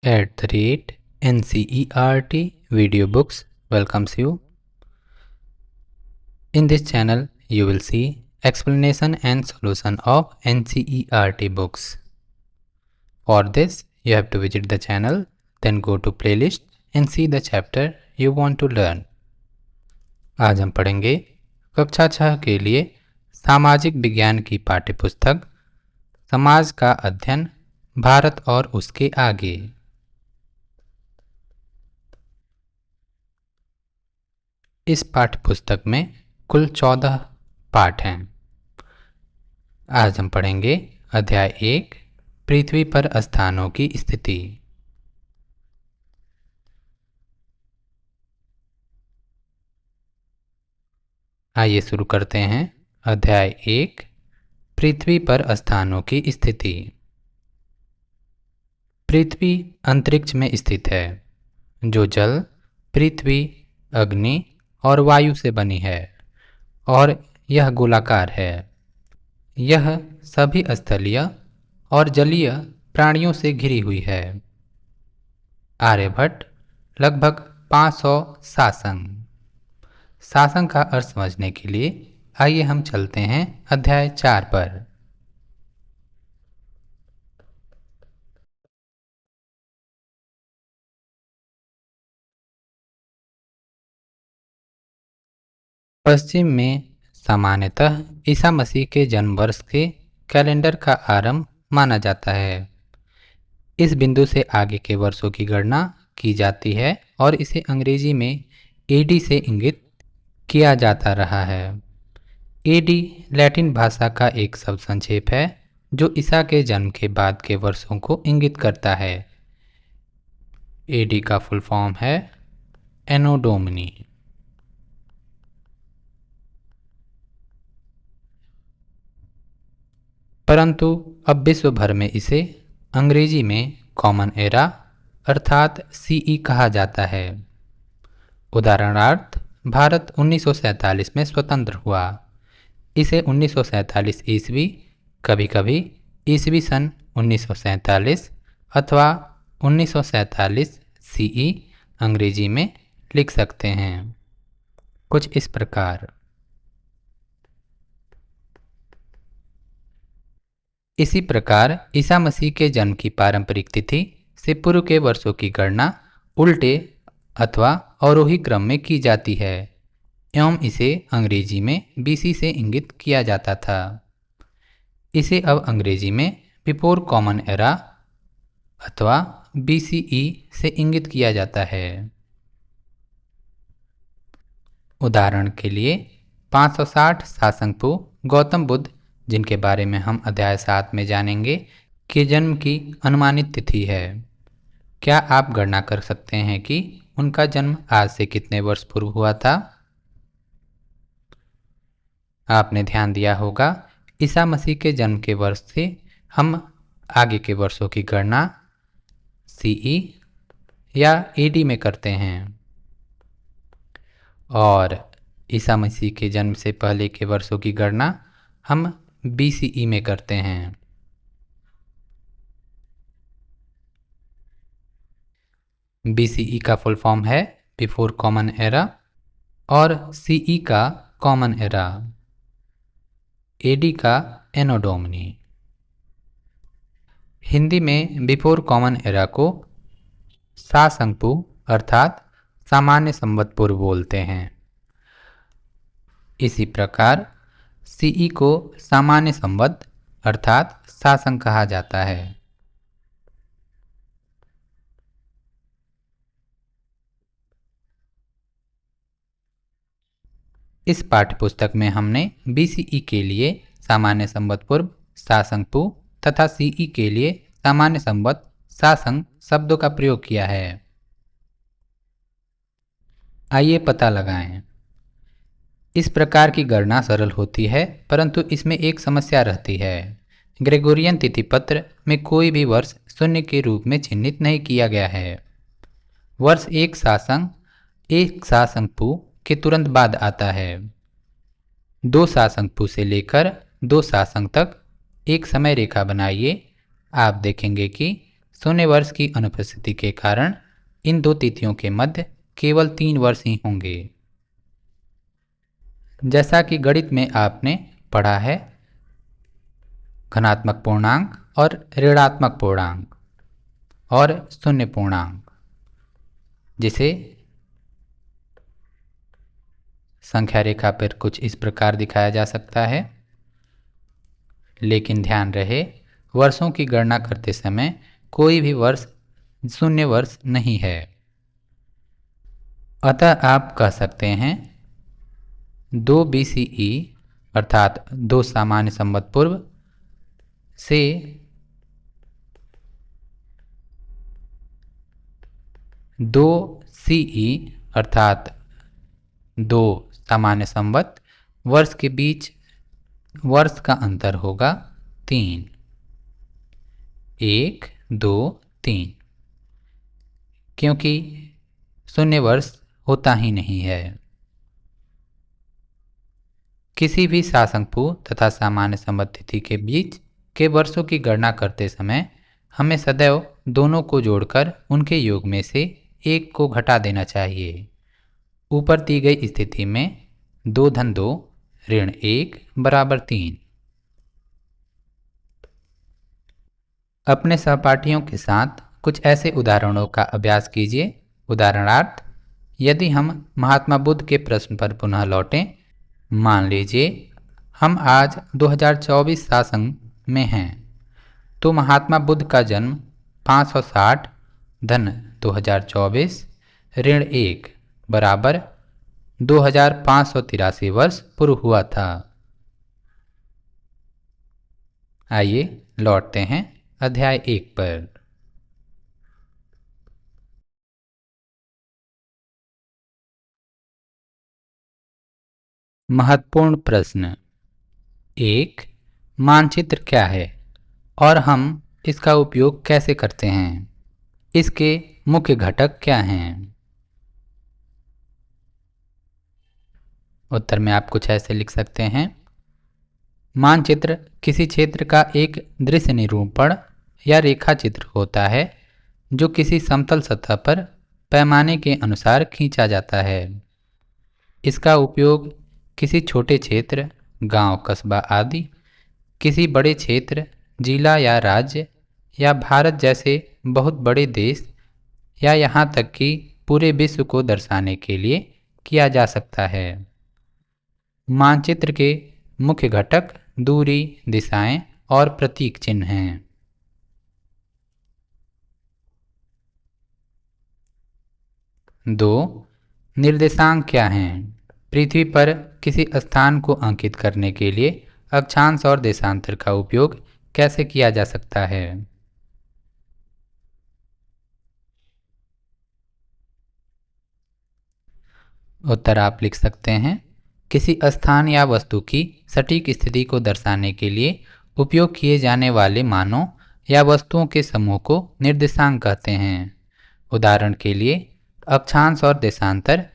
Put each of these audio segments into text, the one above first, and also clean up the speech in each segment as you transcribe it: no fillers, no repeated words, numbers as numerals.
@NCERT Video Books welcomes you. In this channel, you will see explanation and solution of NCERT books. For this, you have to visit the channel, then go to playlist and see the chapter you want to learn. आज हम पढ़ेंगे कक्षा 6 के लिए सामाजिक विज्ञान की पाठ्यपुस्तक समाज का अध्ययन भारत और उसके आगे। इस पाठ्यपुस्तक में कुल 14 पाठ हैं। आज हम पढ़ेंगे अध्याय 1 पृथ्वी पर स्थानों की स्थिति। आइए शुरू करते हैं। अध्याय 1 पृथ्वी पर स्थानों की स्थिति। पृथ्वी अंतरिक्ष में स्थित है, जो जल, पृथ्वी, अग्नि और वायु से बनी है और यह गोलाकार है। यह सभी स्थलीय और जलीय प्राणियों से घिरी हुई है। आर्यभट्ट लगभग 500 शासंग। शासंग का अर्थ समझने के लिए आइए हम चलते हैं अध्याय 4 पर। पश्चिम में सामान्यतः ईसा मसीह के जन्म वर्ष के कैलेंडर का आरंभ माना जाता है। इस बिंदु से आगे के वर्षों की गणना की जाती है और इसे अंग्रेजी में एडी से इंगित किया जाता रहा है। एडी लैटिन भाषा का एक शब्द संक्षेप है जो ईसा के जन्म के बाद के वर्षों को इंगित करता है। एडी का फुल फॉर्म है एनो डोमिनी। परंतु अब विश्व भर में इसे अंग्रेजी में कॉमन एरा अर्थात सीई कहा जाता है। उदाहरणार्थ, भारत 1947 में स्वतंत्र हुआ। इसे 1947 ईस्वी, कभी कभी ईस्वी सन 1947 अथवा 1947 सीई अंग्रेजी में लिख सकते हैं। कुछ इस प्रकार। इसी प्रकार ईसा मसीह के जन्म की पारंपरिक तिथि से पूर्व के वर्षों की गणना उल्टे अथवा अवरोही क्रम में की जाती है एवं इसे अंग्रेजी में बीसी से इंगित किया जाता था। इसे अब अंग्रेजी में बिफोर कॉमन एरा अथवा बीसीई से इंगित किया जाता है। उदाहरण के लिए 560 शासंग गौतम बुद्ध, जिनके बारे में हम अध्याय 7 में जानेंगे, के जन्म की अनुमानित तिथि है। क्या आप गणना कर सकते हैं कि उनका जन्म आज से कितने वर्ष पूर्व हुआ था? आपने ध्यान दिया होगा, ईसा मसीह के जन्म के वर्ष से हम आगे के वर्षों की गणना सीई या एडी में करते हैं और ईसा मसीह के जन्म से पहले के वर्षों की गणना हम बीसीई में करते हैं। बीसीई का फुल फॉर्म है बिफोर कॉमन एरा और सीई का कॉमन एरा, एडी का एनो डोमिनी। हिंदी में बिफोर कॉमन एरा को शासंग अर्थात सामान्य संवत पूर्व बोलते हैं। इसी प्रकार सीई को सामान्य संवत अर्थात शासंग कहा जाता है। इस पाठ्यपुस्तक में हमने बीसीई के लिए सामान्य संवत पूर्व शासंग तथा सीई के लिए सामान्य संवत शासंग शब्दों का प्रयोग किया है। आइए पता लगाएं। इस प्रकार की गणना सरल होती है, परंतु इसमें एक समस्या रहती है। ग्रेगोरियन तिथिपत्र में कोई भी वर्ष शून्य के रूप में चिह्नित नहीं किया गया है। वर्ष एक शासंग के तुरंत बाद आता है। 2 शासंग से लेकर 2 शासंग तक एक समय रेखा बनाइए। आप देखेंगे कि शून्य वर्ष की अनुपस्थिति के कारण इन दो तिथियों के मध्य केवल 3 वर्ष ही होंगे। जैसा कि गणित में आपने पढ़ा है, धनात्मक पूर्णांक और ऋणात्मक पूर्णांक और शून्य पूर्णांक, जिसे संख्या रेखा पर कुछ इस प्रकार दिखाया जा सकता है। लेकिन ध्यान रहे, वर्षों की गणना करते समय कोई भी वर्ष शून्य वर्ष नहीं है। अतः आप कह सकते हैं 2 BCE अर्थात 2 सामान्य संवत पूर्व से 2 CE अर्थात 2 सामान्य संवत वर्ष के बीच वर्ष का अंतर होगा 3। 1, 2, 3, क्योंकि शून्य वर्ष होता ही नहीं है। किसी भी शासंकपु तथा सामान्य संवत तिथि के बीच के वर्षों की गणना करते समय हमें सदैव दोनों को जोड़कर उनके योग में से एक को घटा देना चाहिए। ऊपर दी गई स्थिति में 2 - 2 ऋण 1 बराबर 3। अपने सहपाठियों के साथ कुछ ऐसे उदाहरणों का अभ्यास कीजिए। उदाहरणार्थ, यदि हम महात्मा बुद्ध के प्रश्न पर पुनः लौटें, मान लीजिए हम आज 2024 शासन में हैं, तो महात्मा बुद्ध का जन्म 560 धन 2024 ऋण 1 बराबर 2583 वर्ष पूर्व हुआ था। आइए लौटते हैं अध्याय 1 पर। महत्वपूर्ण प्रश्न 1। मानचित्र क्या है और हम इसका उपयोग कैसे करते हैं? इसके मुख्य घटक क्या हैं? उत्तर में आप कुछ ऐसे लिख सकते हैं। मानचित्र किसी क्षेत्र का एक दृश्य निरूपण या रेखा चित्र होता है जो किसी समतल सतह पर पैमाने के अनुसार खींचा जाता है। इसका उपयोग किसी छोटे क्षेत्र, गांव, कस्बा आदि, किसी बड़े क्षेत्र, जिला या राज्य या भारत जैसे बहुत बड़े देश या यहाँ तक कि पूरे विश्व को दर्शाने के लिए किया जा सकता है। मानचित्र के मुख्य घटक दूरी, दिशाएं और प्रतीक चिन्ह हैं। 2। निर्देशांक क्या हैं? पृथ्वी पर किसी स्थान को अंकित करने के लिए अक्षांश और देशांतर का उपयोग कैसे किया जा सकता है? उत्तर आप लिख सकते हैं। किसी स्थान या वस्तु की सटीक स्थिति को दर्शाने के लिए उपयोग किए जाने वाले मानों या वस्तुओं के समूह को निर्देशांक कहते हैं। उदाहरण के लिए, अक्षांश और देशांतर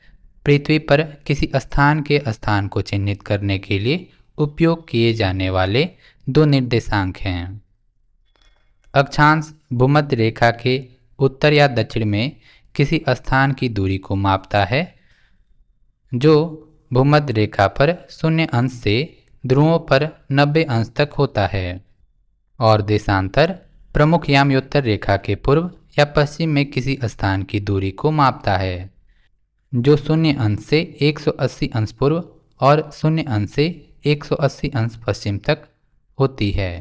पृथ्वी पर किसी स्थान के स्थान को चिन्हित करने के लिए उपयोग किए जाने वाले 2 निर्देशांक हैं। अक्षांश भूमध्य रेखा के उत्तर या दक्षिण में किसी स्थान की दूरी को मापता है, जो भूमध्य रेखा पर 0 अंश से ध्रुवों पर 90 अंश तक होता है। और देशांतर प्रमुख याम्योत्तर रेखा के पूर्व या पश्चिम में किसी स्थान की दूरी को मापता है, जो 0 अंश से 180 अंश पूर्व और 0 अंश से 180 अंश पश्चिम तक होती है।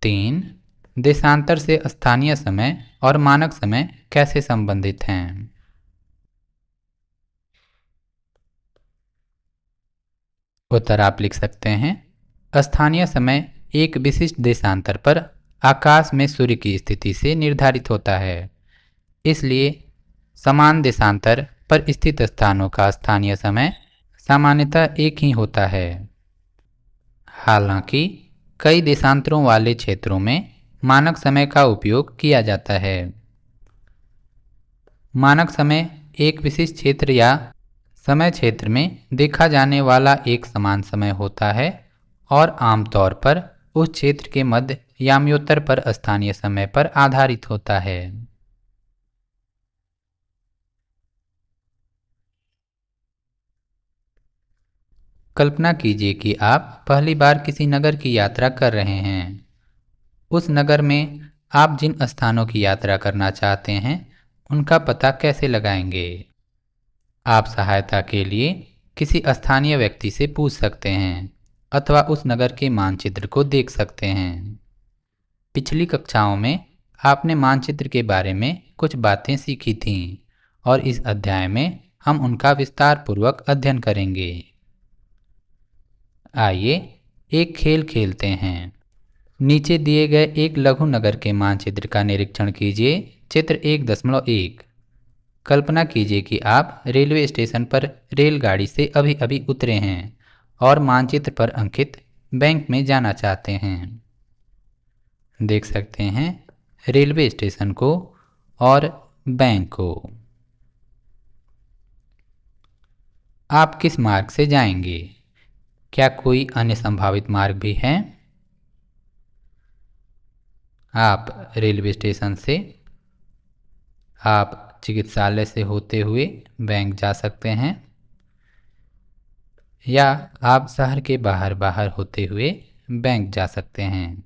3। देशांतर से स्थानीय समय और मानक समय कैसे संबंधित हैं? उत्तर आप लिख सकते हैं। स्थानीय समय एक विशिष्ट देशांतर पर आकाश में सूर्य की स्थिति से निर्धारित होता है। इसलिए समान देशांतर पर स्थित स्थानों का स्थानीय समय सामान्यतः एक ही होता है। हालांकि कई देशांतरों वाले क्षेत्रों में मानक समय का उपयोग किया जाता है। मानक समय एक विशिष्ट क्षेत्र या समय क्षेत्र में देखा जाने वाला एक समान समय होता है और आमतौर पर उस क्षेत्र के मध्य याम्योत्तर पर स्थानीय समय पर आधारित होता है। कल्पना कीजिए कि आप पहली बार किसी नगर की यात्रा कर रहे हैं। उस नगर में आप जिन स्थानों की यात्रा करना चाहते हैं उनका पता कैसे लगाएंगे? आप सहायता के लिए किसी स्थानीय व्यक्ति से पूछ सकते हैं अथवा उस नगर के मानचित्र को देख सकते हैं। पिछली कक्षाओं में आपने मानचित्र के बारे में कुछ बातें सीखी थीं और इस अध्याय में हम उनका विस्तार पूर्वक अध्ययन करेंगे। आइए एक खेल खेलते हैं। नीचे दिए गए एक लघु नगर के मानचित्र का निरीक्षण कीजिए। चित्र 1.1। कल्पना कीजिए कि आप रेलवे स्टेशन पर रेलगाड़ी से अभी अभी उतरे हैं और मानचित्र पर अंकित बैंक में जाना चाहते हैं। देख सकते हैं रेलवे स्टेशन को और बैंक को। आप किस मार्ग से जाएंगे? क्या कोई अन्य संभावित मार्ग भी है? आप रेलवे स्टेशन से आप चिकित्सालय से होते हुए बैंक जा सकते हैं या आप शहर के बाहर बाहर होते हुए बैंक जा सकते हैं।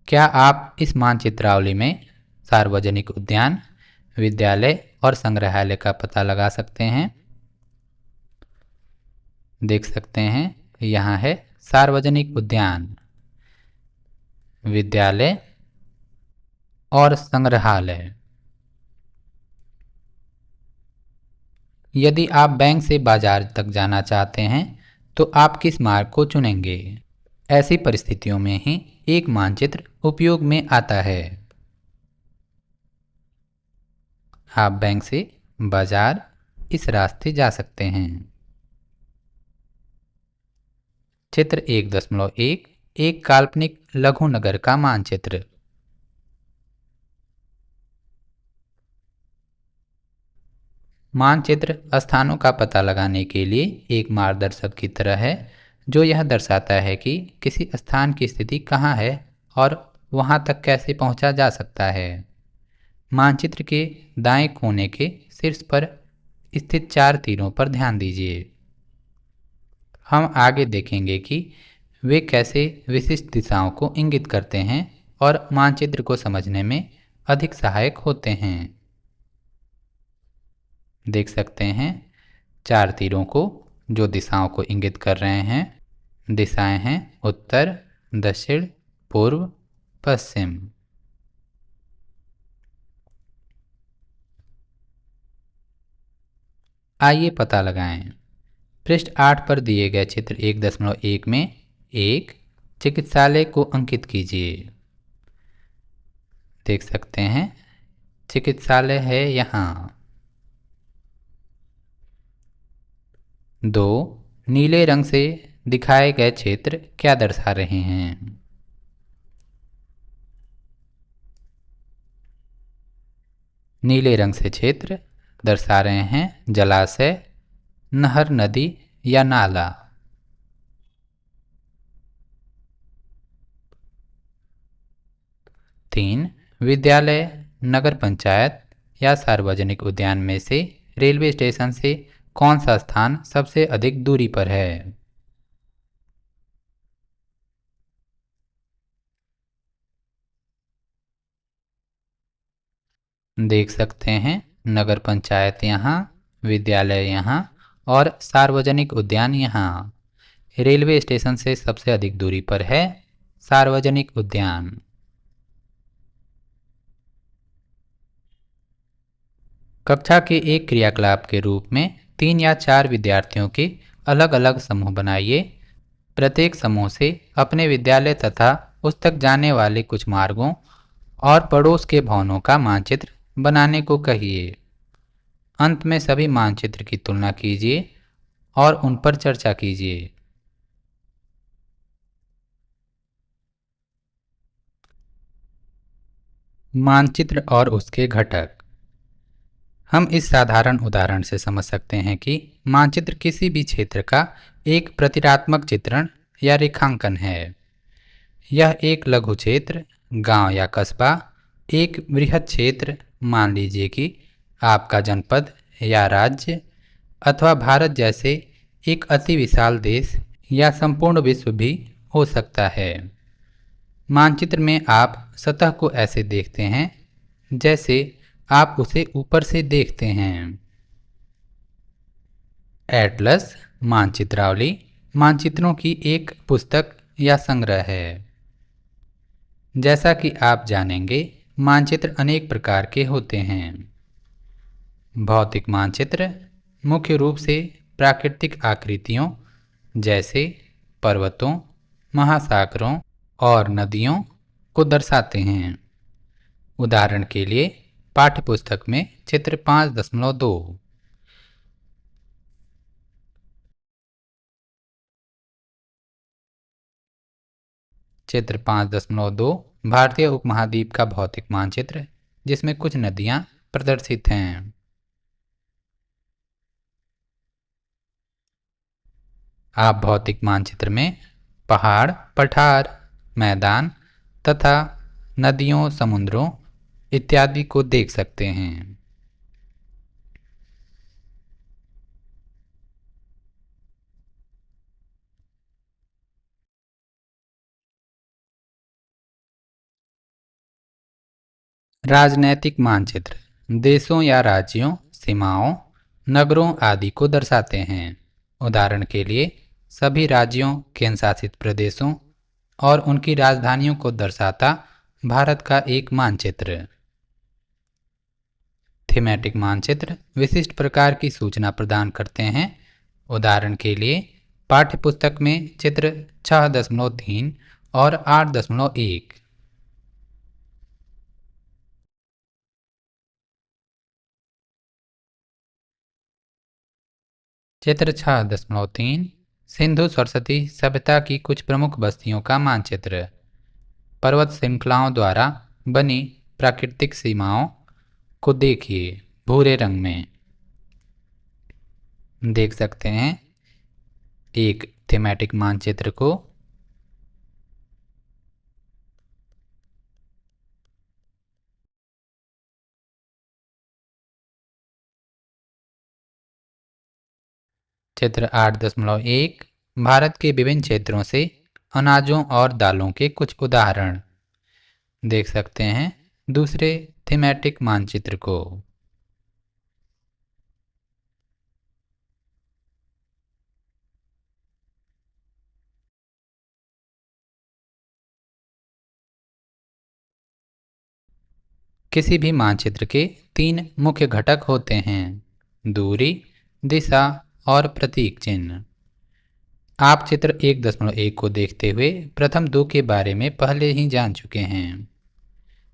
क्या आप इस मानचित्रावली में सार्वजनिक उद्यान, विद्यालय और संग्रहालय का पता लगा सकते हैं? देख सकते हैं यहाँ है सार्वजनिक उद्यान, विद्यालय और संग्रहालय। यदि आप बैंक से बाजार तक जाना चाहते हैं तो आप किस मार्ग को चुनेंगे? ऐसी परिस्थितियों में ही एक मानचित्र उपयोग में आता है। आप बैंक से बाजार इस रास्ते जा सकते हैं। चित्र 1.1 एक काल्पनिक लघु नगर का मानचित्र। मानचित्र स्थानों का पता लगाने के लिए एक मार्गदर्शक की तरह है जो यह दर्शाता है कि किसी स्थान की स्थिति कहाँ है और वहाँ तक कैसे पहुँचा जा सकता है। मानचित्र के दाएं कोने के शीर्ष पर स्थित 4 तीरों पर ध्यान दीजिए। हम आगे देखेंगे कि वे कैसे विशिष्ट दिशाओं को इंगित करते हैं और मानचित्र को समझने में अधिक सहायक होते हैं। देख सकते हैं 4 तीरों को जो दिशाओं को इंगित कर रहे हैं। दिशाएं हैं उत्तर, दक्षिण, पूर्व, पश्चिम। आइए पता लगाएं। पृष्ठ 8 पर दिए गए चित्र 1.1 में एक चिकित्सालय को अंकित कीजिए। देख सकते हैं चिकित्सालय है यहाँ। 2 नीले रंग से दिखाए गए क्षेत्र क्या दर्शा रहे हैं? नीले रंग से क्षेत्र दर्शा रहे हैं जलाशय, नहर, नदी या नाला। 3 विद्यालय, नगर पंचायत या सार्वजनिक उद्यान में से रेलवे स्टेशन से कौन सा स्थान सबसे अधिक दूरी पर है? देख सकते हैं नगर पंचायत यहाँ, विद्यालय यहाँ और सार्वजनिक उद्यान यहाँ। रेलवे स्टेशन से सबसे अधिक दूरी पर है सार्वजनिक उद्यान। कक्षा के एक क्रियाकलाप के रूप में 3 या 4 विद्यार्थियों के अलग अलग समूह बनाइए। प्रत्येक समूह से अपने विद्यालय तथा उस तक जाने वाले कुछ मार्गों और पड़ोस के भवनों का मानचित्र बनाने को कहिए। अंत में सभी मानचित्र की तुलना कीजिए और उन पर चर्चा कीजिए। मानचित्र और उसके घटक। हम इस साधारण उदाहरण से समझ सकते हैं कि मानचित्र किसी भी क्षेत्र का एक प्रतीकात्मक चित्रण या रेखांकन है। यह एक लघु क्षेत्र, गांव या कस्बा, एक बृहद क्षेत्र, मान लीजिए कि आपका जनपद या राज्य अथवा भारत जैसे एक अति विशाल देश या संपूर्ण विश्व भी हो सकता है। मानचित्र में आप सतह को ऐसे देखते हैं जैसे आप उसे ऊपर से देखते हैं। एटलस मानचित्रावली मानचित्रों की एक पुस्तक या संग्रह है। जैसा कि आप जानेंगे, मानचित्र अनेक प्रकार के होते हैं। भौतिक मानचित्र मुख्य रूप से प्राकृतिक आकृतियों जैसे पर्वतों, महासागरों और नदियों को दर्शाते हैं। उदाहरण के लिए पाठ्यपुस्तक में चित्र 5.2। चित्र 5.2 भारतीय उपमहाद्वीप का भौतिक मानचित्र, जिसमें कुछ नदियां प्रदर्शित हैं। आप भौतिक मानचित्र में पहाड़, पठार, मैदान तथा नदियों, समुद्रों इत्यादि को देख सकते हैं। राजनैतिक मानचित्र देशों या राज्यों, सीमाओं, नगरों आदि को दर्शाते हैं। उदाहरण के लिए सभी राज्यों, केंद्र शासित प्रदेशों और उनकी राजधानियों को दर्शाता भारत का एक मानचित्र। थीमेटिक मानचित्र विशिष्ट प्रकार की सूचना प्रदान करते हैं। उदाहरण के लिए पाठ्यपुस्तक में चित्र 6.3 और 8.1। चित्र 6.3 सिंधु सरस्वती सभ्यता की कुछ प्रमुख बस्तियों का मानचित्र। पर्वत श्रृंखलाओं द्वारा बनी प्राकृतिक सीमाओं को देखिए, भूरे रंग में देख सकते हैं एक थीमेटिक मानचित्र को। चित्र 8.1 भारत के विभिन्न क्षेत्रों से अनाजों और दालों के कुछ उदाहरण देख सकते हैं दूसरे थीमेटिक मानचित्र को। किसी भी मानचित्र के 3 मुख्य घटक होते हैं: दूरी, दिशा और प्रतीक चिन्ह। आप चित्र 1.1 को देखते हुए प्रथम 2 के बारे में पहले ही जान चुके हैं।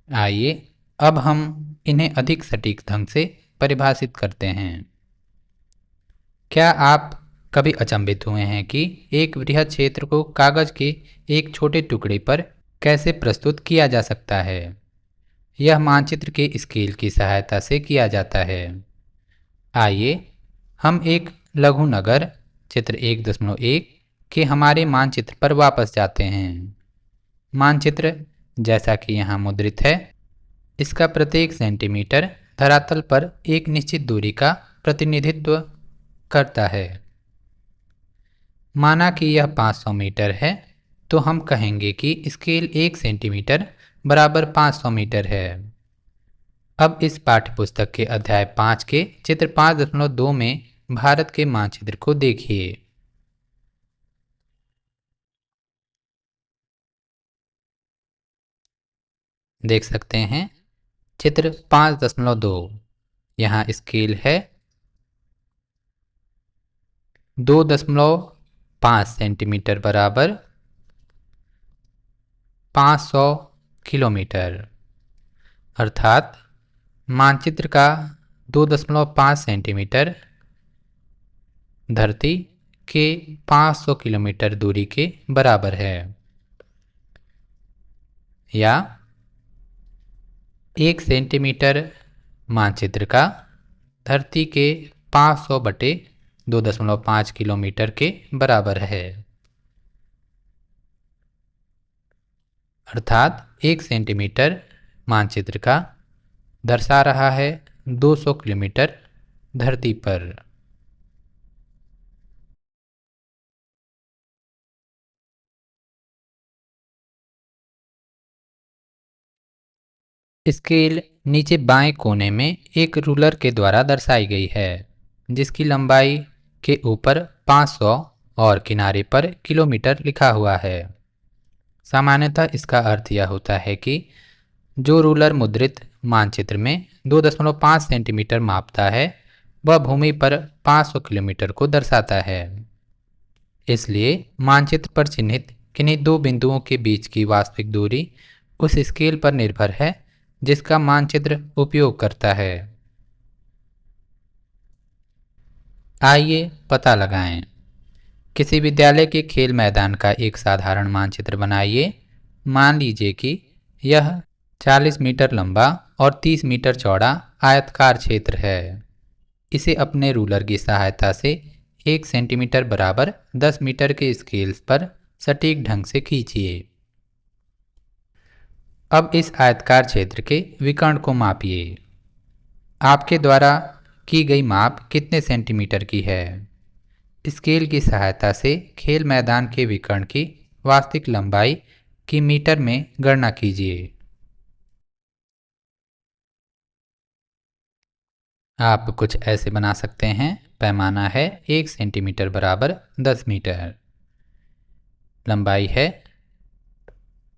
आइए अब हम इन्हें अधिक सटीक ढंग से परिभाषित करते हैं। क्या आप कभी अचंभित हुए हैं कि एक वृहद क्षेत्र को कागज के एक छोटे टुकड़े पर कैसे प्रस्तुत किया जा सकता है? यह मानचित्र के स्केल की सहायता से किया जाता है। आइए हम एक लघु नगर चित्र 1.1 के हमारे मानचित्र पर वापस जाते हैं। मानचित्र जैसा कि यहाँ मुद्रित है, इसका प्रत्येक सेंटीमीटर धरातल पर एक निश्चित दूरी का प्रतिनिधित्व करता है। माना कि यह 500 मीटर है, तो हम कहेंगे कि स्केल 1 सेंटीमीटर बराबर 500 मीटर है। अब इस पाठ्यपुस्तक के अध्याय 5 के चित्र 5.2 में भारत के मानचित्र को देखिए। देख सकते हैं चित्र 5.2। यहाँ स्केल है 2.5 सेंटीमीटर बराबर 500 किलोमीटर, अर्थात मानचित्र का 2.5 सेंटीमीटर धरती के 500 किलोमीटर दूरी के बराबर है। या 1 सेंटीमीटर मानचित्र का धरती के 500 बटे 2.5 किलोमीटर के बराबर है, अर्थात 1 सेंटीमीटर मानचित्र का दर्शा रहा है 200 किलोमीटर धरती पर। स्केल नीचे बाएं कोने में एक रूलर के द्वारा दर्शाई गई है, जिसकी लंबाई के ऊपर 500 और किनारे पर किलोमीटर लिखा हुआ है। सामान्यतः इसका अर्थ यह होता है कि जो रूलर मुद्रित मानचित्र में 2.5 सेंटीमीटर मापता है, वह भूमि पर 500 किलोमीटर को दर्शाता है। इसलिए मानचित्र पर चिन्हित किन्हीं दो बिंदुओं के बीच की वास्तविक दूरी उस स्केल पर निर्भर है जिसका मानचित्र उपयोग करता है। आइए पता लगाएं। किसी विद्यालय के खेल मैदान का एक साधारण मानचित्र बनाइए। मान लीजिए कि यह 40 मीटर लंबा और 30 मीटर चौड़ा आयताकार क्षेत्र है। इसे अपने रूलर की सहायता से 1 सेंटीमीटर बराबर 10 मीटर के स्केल पर सटीक ढंग से खींचिए। अब इस आयताकार क्षेत्र के विकर्ण को मापिए। आपके द्वारा की गई माप कितने सेंटीमीटर की है? स्केल की सहायता से खेल मैदान के विकर्ण की वास्तविक लंबाई की मीटर में गणना कीजिए। आप कुछ ऐसे बना सकते हैं। पैमाना है 1 सेंटीमीटर बराबर 10 मीटर, लंबाई है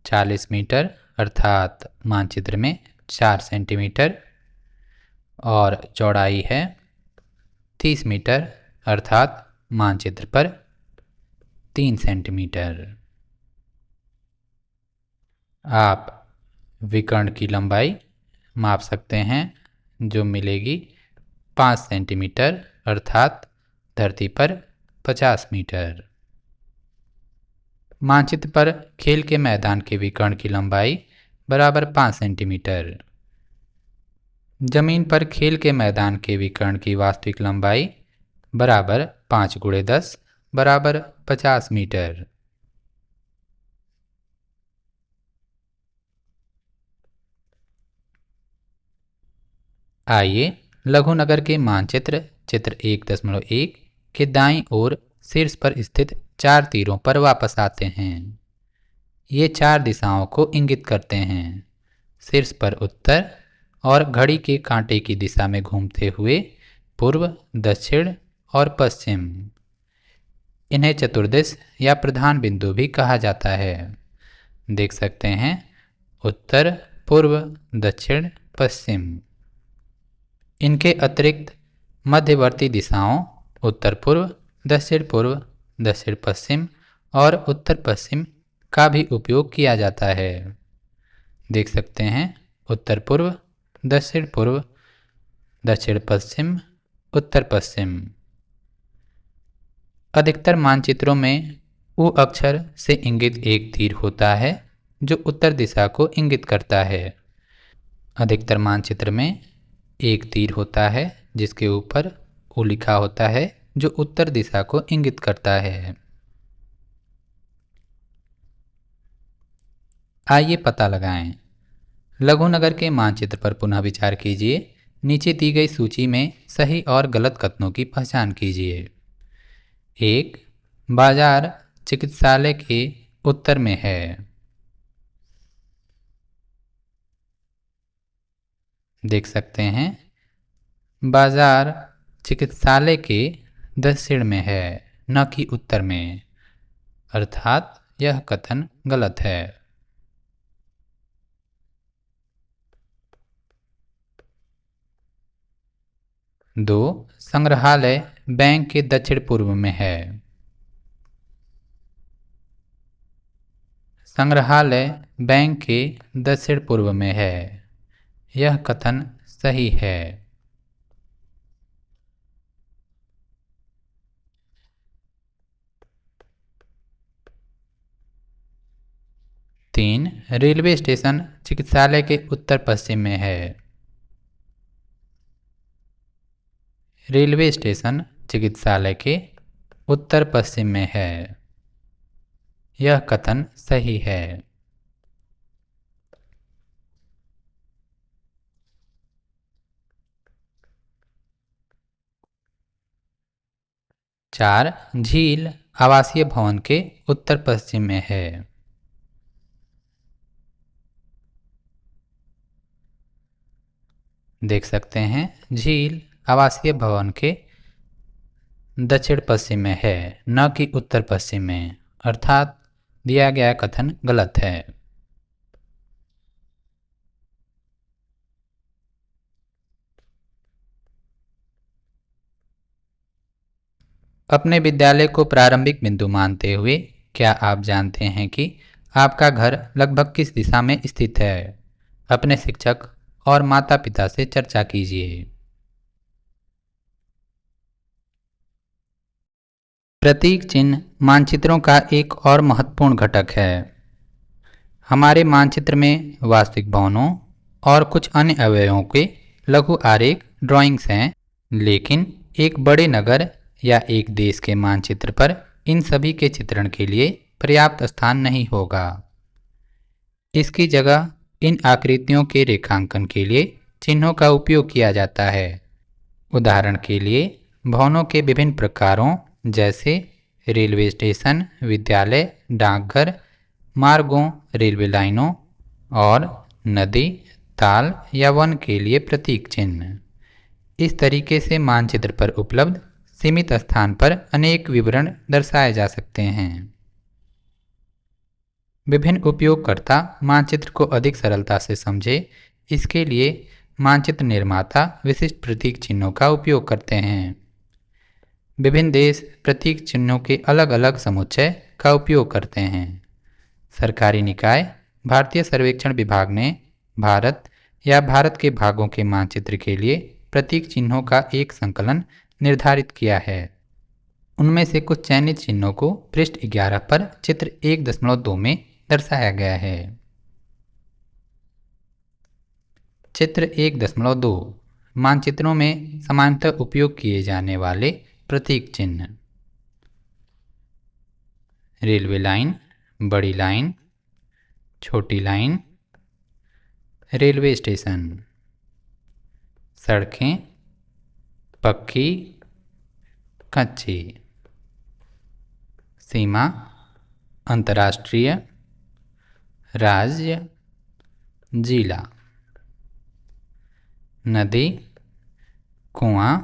40 मीटर अर्थात मानचित्र में 4 सेंटीमीटर और चौड़ाई है 30 मीटर अर्थात मानचित्र पर 3 सेंटीमीटर। आप विकर्ण की लंबाई माप सकते हैं जो मिलेगी 5 सेंटीमीटर अर्थात धरती पर 50 मीटर। मानचित्र पर खेल के मैदान के विकर्ण की लंबाई बराबर 5 सेंटीमीटर। जमीन पर खेल के मैदान के विकर्ण की वास्तविक लंबाई बराबर 5 × 10 बराबर 50 मीटर। आइए लघुनगर के मानचित्र चित्र 1.1 के दाईं ओर शीर्ष पर स्थित 4 तीरों पर वापस आते हैं। ये 4 दिशाओं को इंगित करते हैं। शीर्ष पर उत्तर और घड़ी के कांटे की दिशा में घूमते हुए पूर्व, दक्षिण और पश्चिम। इन्हें चतुर्दिश या प्रधान बिंदु भी कहा जाता है। देख सकते हैं उत्तर, पूर्व, दक्षिण, पश्चिम। इनके अतिरिक्त मध्यवर्ती दिशाओं उत्तर पूर्व, दक्षिण पश्चिम और उत्तर पश्चिम का भी उपयोग किया जाता है। देख सकते हैं उत्तर पूर्व, दक्षिण पश्चिम, उत्तर पश्चिम। अधिकतर मानचित्रों में उ अक्षर से इंगित एक तीर होता है जो उत्तर दिशा को इंगित करता है। अधिकतर मानचित्र में एक तीर होता है जिसके ऊपर उ लिखा होता है जो उत्तर दिशा को इंगित करता है। आइए पता लगाएं। लघुनगर के मानचित्र पर पुनः विचार कीजिए। नीचे दी गई सूची में सही और गलत कथनों की पहचान कीजिए। 1. बाजार चिकित्सालय के उत्तर में है। देख सकते हैं बाजार चिकित्सालय के दक्षिण में है, न कि उत्तर में, अर्थात यह कथन गलत है। 2. संग्रहालय बैंक के दक्षिण पूर्व में है। संग्रहालय बैंक के दक्षिण पूर्व में है, यह कथन सही है। 3. रेलवे स्टेशन चिकित्सालय के उत्तर पश्चिम में है। रेलवे स्टेशन चिकित्सालय के उत्तर पश्चिम में है। यह कथन सही है। 4 झील आवासीय भवन के उत्तर पश्चिम में है। देख सकते हैं झील आवासीय भवन के दक्षिण पश्चिम में है, न कि उत्तर पश्चिम में, अर्थात दिया गया कथन गलत है। अपने विद्यालय को प्रारंभिक बिंदु मानते हुए क्या आप जानते हैं कि आपका घर लगभग किस दिशा में स्थित है? अपने शिक्षक और माता पिता से चर्चा कीजिए। प्रतीक चिन्ह मानचित्रों का एक और महत्वपूर्ण घटक है। हमारे मानचित्र में वास्तविक भवनों और कुछ अन्य अवयवों के लघु आरेख ड्राइंग्स हैं, लेकिन एक बड़े नगर या एक देश के मानचित्र पर इन सभी के चित्रण के लिए पर्याप्त स्थान नहीं होगा। इसकी जगह इन आकृतियों के रेखांकन के लिए चिन्हों का उपयोग किया जाता है। उदाहरण के लिए भवनों के विभिन्न प्रकारों जैसे रेलवे स्टेशन, विद्यालय, डाकघर, मार्गों, रेलवे लाइनों और नदी, ताल या वन के लिए प्रतीक चिन्ह। इस तरीके से मानचित्र पर उपलब्ध सीमित स्थान पर अनेक विवरण दर्शाए जा सकते हैं। विभिन्न उपयोगकर्ता मानचित्र को अधिक सरलता से समझे, इसके लिए मानचित्र निर्माता विशिष्ट प्रतीक चिन्हों का उपयोग करते हैं। विभिन्न देश प्रतीक चिन्हों के अलग अलग समुच्चय का उपयोग करते हैं। सरकारी निकाय भारतीय सर्वेक्षण विभाग ने भारत या भारत के भागों के मानचित्र के लिए प्रतीक चिन्हों का एक संकलन निर्धारित किया है। उनमें से कुछ चयनित चिन्हों को पृष्ठ 11 पर चित्र 1.2 में दर्शाया गया है। चित्र 1.2 मानचित्रों में सामान्यतः उपयोग किए जाने वाले प्रतीक चिन्ह। रेलवे लाइन, बड़ी लाइन, छोटी लाइन, रेलवे स्टेशन, सड़कें, पक्की, कच्ची, सीमा, अंतर्राष्ट्रीय, राज्य, जिला, नदी, कुआं,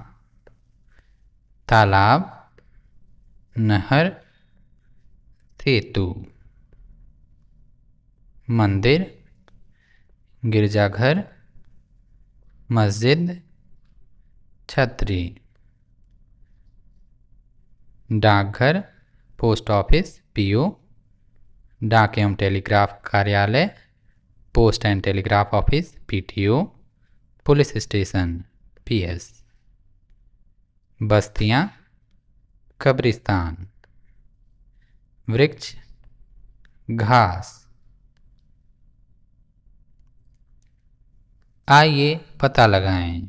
तालाब, नहर, सेतु, मंदिर, गिरजाघर, मस्जिद, छतरी, डाकघर, पोस्ट ऑफिस पीओ, डाक एवं टेलीग्राफ कार्यालय, post and telegraph office PTO, police station PS, बस्तियां, कब्रिस्तान, वृक्ष, घास। आइए पता लगाएं।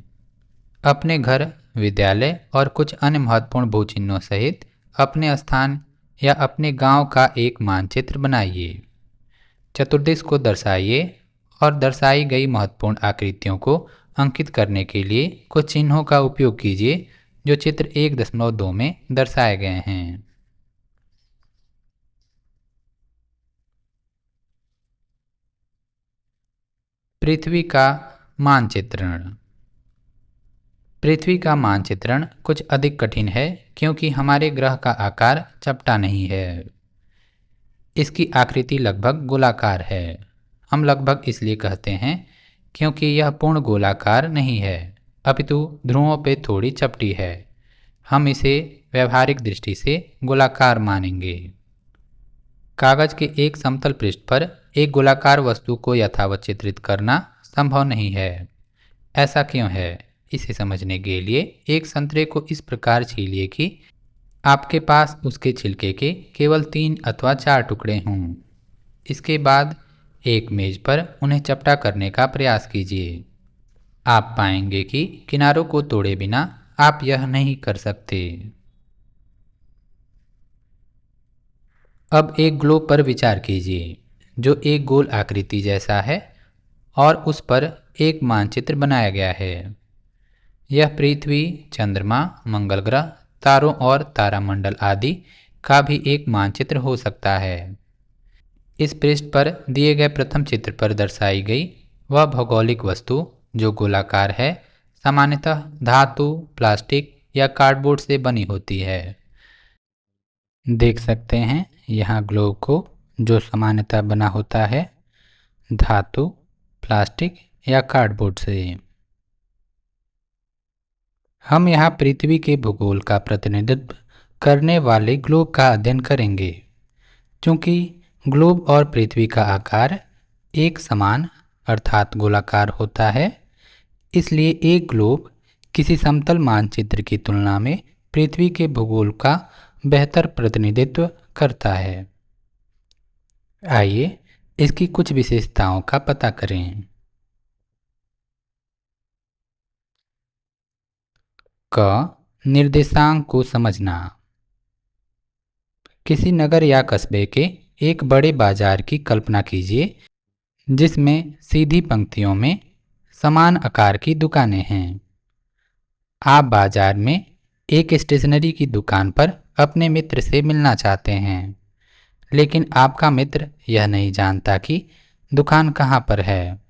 अपने घर, विद्यालय और कुछ अन्य महत्वपूर्ण भूचिन्हों सहित अपने स्थान या अपने गांव का एक मानचित्र बनाइए। चतुर्दिश को दर्शाइए और दर्शाई गई महत्वपूर्ण आकृतियों को अंकित करने के लिए कुछ चिन्हों का उपयोग कीजिए जो चित्र 1.2 में दर्शाए गए हैं। पृथ्वी का मानचित्रण। पृथ्वी का मानचित्रण कुछ अधिक कठिन है क्योंकि हमारे ग्रह का आकार चपटा नहीं है। इसकी आकृति लगभग गोलाकार है। हम लगभग इसलिए कहते हैं क्योंकि यह पूर्ण गोलाकार नहीं है, अपितु ध्रुवों पे थोड़ी चपटी है। हम इसे व्यवहारिक दृष्टि से गोलाकार मानेंगे। कागज के एक समतल पृष्ठ पर एक गोलाकार वस्तु को यथावत चित्रित करना संभव नहीं है। ऐसा क्यों है? इसे समझने के लिए एक संतरे को इस प्रकार छीलिए कि आपके पास उसके छिलके के केवल 3 अथवा 4 टुकड़े हों। इसके बाद एक मेज पर उन्हें चपटा करने का प्रयास कीजिए। आप पाएंगे कि किनारों को तोड़े बिना आप यह नहीं कर सकते। अब एक ग्लोब पर विचार कीजिए जो एक गोल आकृति जैसा है और उस पर एक मानचित्र बनाया गया है। यह पृथ्वी, चंद्रमा, मंगल ग्रह, तारों और तारामंडल आदि का भी एक मानचित्र हो सकता है। इस पृष्ठ पर दिए गए प्रथम चित्र पर दर्शाई गई वह भौगोलिक वस्तु जो गोलाकार है, सामान्यतः धातु, प्लास्टिक या कार्डबोर्ड से बनी होती है। देख सकते हैं यहाँ ग्लोब को जो सामान्यतः बना होता है धातु, प्लास्टिक या कार्डबोर्ड से। हम यहाँ पृथ्वी के भूगोल का प्रतिनिधित्व करने वाले ग्लोब का अध्ययन करेंगे। चूंकि ग्लोब और पृथ्वी का आकार एक समान अर्थात गोलाकार होता है, इसलिए एक ग्लोब किसी समतल मानचित्र की तुलना में पृथ्वी के भूगोल का बेहतर प्रतिनिधित्व करता है। आइए इसकी कुछ विशेषताओं का पता करें। क निर्देशांक को समझना। किसी नगर या कस्बे के एक बड़े बाजार की कल्पना कीजिए जिसमें सीधी पंक्तियों में समान आकार की दुकानें हैं। आप बाजार में एक स्टेशनरी की दुकान पर अपने मित्र से मिलना चाहते हैं, लेकिन आपका मित्र यह नहीं जानता कि दुकान कहाँ पर है।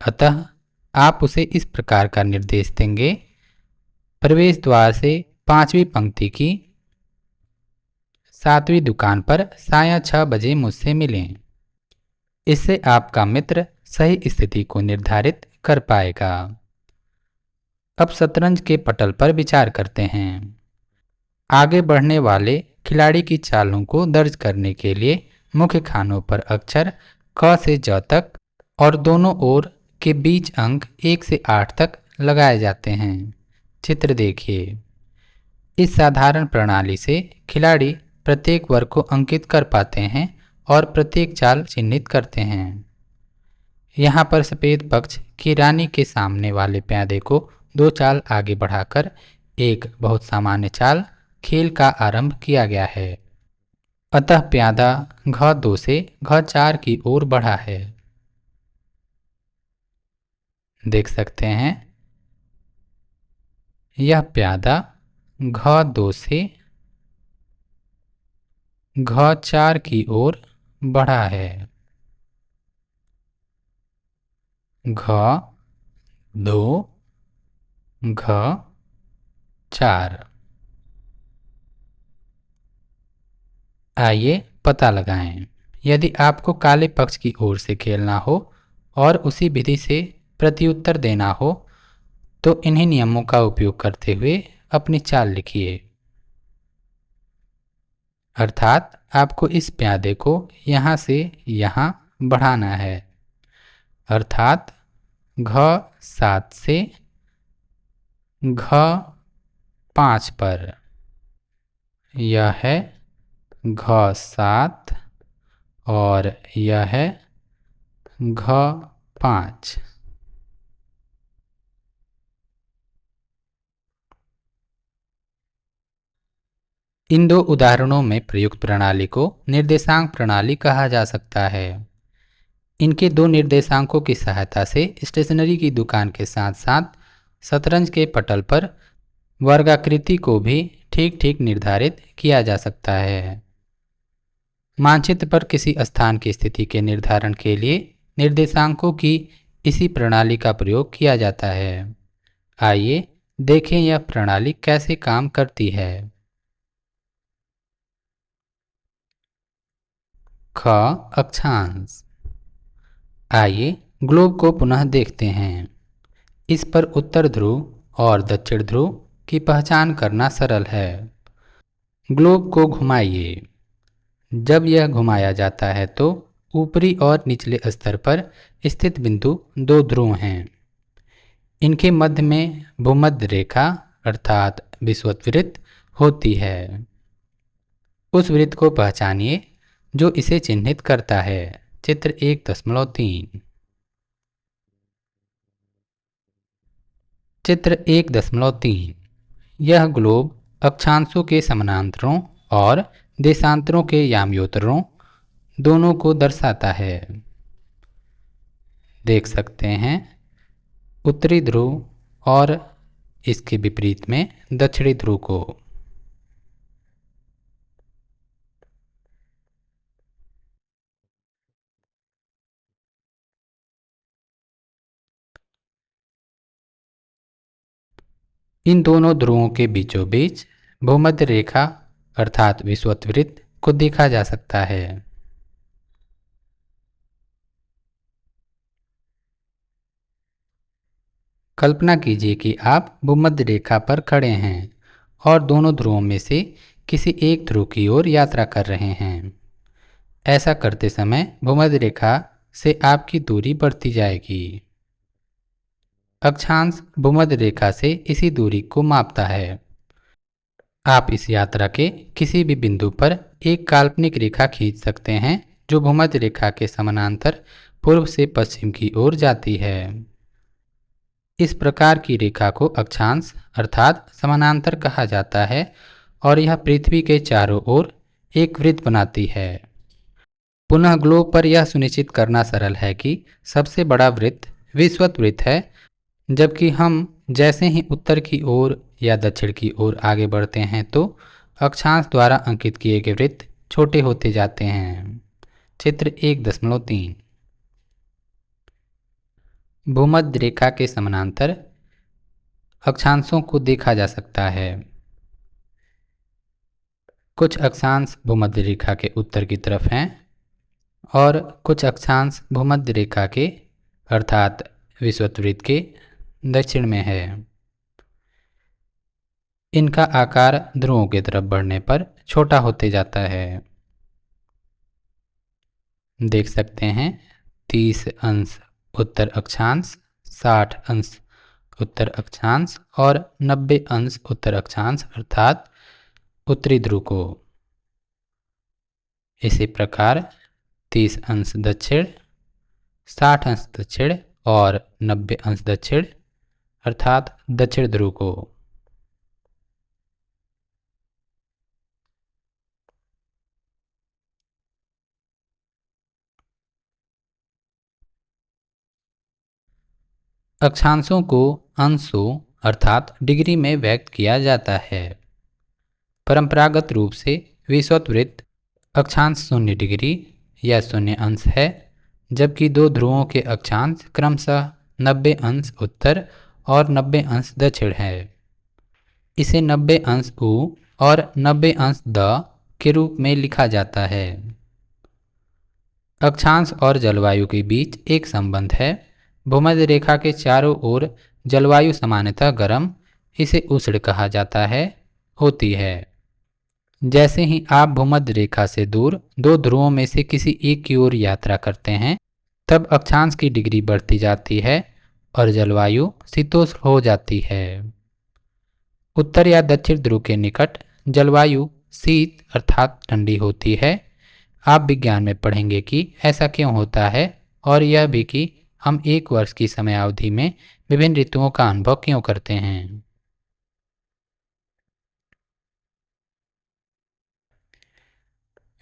अतः आप उसे इस प्रकार का निर्देश देंगे, प्रवेश द्वार से 5वीं पंक्ति की 7वीं दुकान पर साया 6 बजे मुझसे मिलें। इससे आपका मित्र सही स्थिति को निर्धारित कर पाएगा। अब शतरंज के पटल पर विचार करते हैं। आगे बढ़ने वाले खिलाड़ी की चालों को दर्ज करने के लिए मुख्य खानों पर अक्षर क से ज तक और दोनों ओर के बीच अंक 1 से 8 तक लगाए जाते हैं। चित्र देखिए। इस साधारण प्रणाली से खिलाड़ी प्रत्येक वर्ग को अंकित कर पाते हैं और प्रत्येक चाल चिन्हित करते हैं। यहाँ पर सफ़ेद पक्ष की रानी के सामने वाले प्यादे को 2 चाल आगे बढ़ाकर एक बहुत सामान्य चाल खेल का आरंभ किया गया है। अतः प्यादा घ2 से घ4 की ओर बढ़ा है। देख सकते हैं यह प्यादा घ2 से घ4 की ओर बढ़ा है। घ2 घ4। आइए पता लगाएं। यदि आपको काले पक्ष की ओर से खेलना हो और उसी विधि से प्रत्युत्तर देना हो तो इन्हीं नियमों का उपयोग करते हुए अपनी चाल लिखिए। अर्थात आपको इस प्यादे को यहाँ से यहाँ बढ़ाना है। अर्थात घ7 से घ5 पर। यह है घ7 और यह है घ5। इन 2 उदाहरणों में प्रयुक्त प्रणाली को निर्देशांक प्रणाली कहा जा सकता है। इनके 2 निर्देशांकों की सहायता से स्टेशनरी की दुकान के साथ साथ शतरंज के पटल पर वर्गाकृति को भी ठीक ठीक निर्धारित किया जा सकता है। मानचित्र पर किसी स्थान की स्थिति के निर्धारण के लिए निर्देशांकों की इसी प्रणाली का प्रयोग किया जाता है। आइए देखें यह प्रणाली कैसे काम करती है। ख अक्षांश। आइए ग्लोब को पुनः देखते हैं। इस पर उत्तर ध्रुव और दक्षिण ध्रुव की पहचान करना सरल है। ग्लोब को घुमाइए। जब यह घुमाया जाता है तो ऊपरी और निचले स्तर पर स्थित बिंदु 2 ध्रुव हैं। इनके मध्य में भूमध्य रेखा अर्थात विषुवत होती है। उस वृत्त को पहचानिए जो इसे चिन्हित करता है। चित्र 1.3। चित्र 1.3 यह ग्लोब अक्षांशों के समानांतरों और देशांतरों के याम्योत्तरों दोनों को दर्शाता है। देख सकते हैं उत्तरी ध्रुव और इसके विपरीत में दक्षिणी ध्रुव को। इन दोनों ध्रुवों के बीचों बीच भूमध्य रेखा अर्थात विषुवत को देखा जा सकता है। कल्पना कीजिए कि आप भूमध्य रेखा पर खड़े हैं और दोनों ध्रुवों में से किसी एक ध्रुव की ओर यात्रा कर रहे हैं। ऐसा करते समय भूमध्य रेखा से आपकी दूरी बढ़ती जाएगी। अक्षांश भूमध्य रेखा से इसी दूरी को मापता है। आप इस यात्रा के किसी भी बिंदु पर एक काल्पनिक रेखा खींच सकते हैं जो भूमध्य रेखा के समानांतर पूर्व से पश्चिम की ओर जाती है। इस प्रकार की रेखा को अक्षांश अर्थात समानांतर कहा जाता है और यह पृथ्वी के चारों ओर एक वृत्त बनाती है। पुनः ग्लोब पर यह सुनिश्चित करना सरल है कि सबसे बड़ा वृत्त विषुवत वृत्त है, जबकि हम जैसे ही उत्तर की ओर या दक्षिण की ओर आगे बढ़ते हैं तो अक्षांश द्वारा अंकित किए गए वृत्त छोटे होते जाते हैं। चित्र 1.3 भूमध्य रेखा के समानांतर अक्षांशों को देखा जा सकता है। कुछ अक्षांश भूमध्य रेखा के उत्तर की तरफ हैं और कुछ अक्षांश भूमध्य रेखा के अर्थात विषुवत वृत्त के दक्षिण में है। इनका आकार ध्रुवों की तरफ बढ़ने पर छोटा होते जाता है। देख सकते हैं 30 अंश उत्तर अक्षांश, 60 अंश उत्तर अक्षांश और 90 अंश उत्तर अक्षांश अर्थात उत्तरी ध्रुव को। इसी प्रकार 30 अंश दक्षिण, 60 अंश दक्षिण और 90 अंश दक्षिण अर्थात दक्षिण ध्रुव को। अक्षांशों को अंशों अर्थात डिग्री में व्यक्त किया जाता है। परंपरागत रूप से विषुवत वृत्त अक्षांश 0 डिग्री या 0 अंश है, जबकि दो ध्रुवों के अक्षांश क्रमशः 90 अंश उत्तर और 90 अंश दक्षिण है। इसे 90 अंश उ और 90 अंश द के रूप में लिखा जाता है। अक्षांश और जलवायु के बीच एक संबंध है। भूमध्य रेखा के चारों ओर जलवायु सामान्यतः गर्म, इसे उष्ण कहा जाता है, होती है। जैसे ही आप भूमध्य रेखा से दूर दो ध्रुवों में से किसी एक की ओर यात्रा करते हैं, तब अक्षांश की डिग्री बढ़ती जाती है और जलवायु शीतोष्ण हो जाती है। उत्तर या दक्षिण ध्रुव के निकट जलवायु शीत अर्थात ठंडी होती है। आप विज्ञान में पढ़ेंगे कि ऐसा क्यों होता है और यह भी कि हम एक वर्ष की समयावधि में विभिन्न ऋतुओं का अनुभव क्यों करते हैं।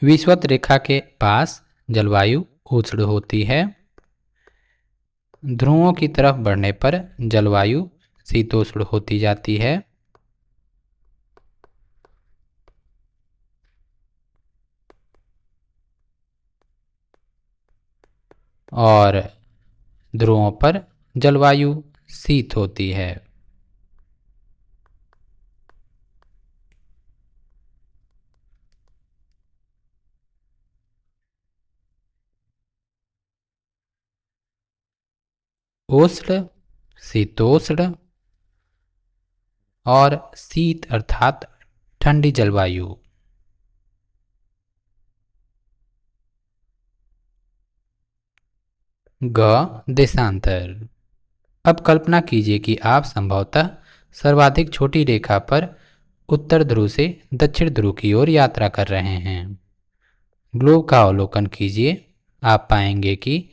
विषुवत रेखा के पास जलवायु उष्ण होती है। ध्रुवों की तरफ बढ़ने पर जलवायु शीतोष्ण होती जाती है। और ध्रुवों पर जलवायु शीत होती है। उष्ण, शीतोष्ण और शीत अर्थात ठंडी जलवायु। ग देशांतर। अब कल्पना कीजिए कि आप संभवतः सर्वाधिक छोटी रेखा पर उत्तर ध्रुव से दक्षिण ध्रुव की ओर यात्रा कर रहे हैं। ग्लोब का अवलोकन कीजिए। आप पाएंगे कि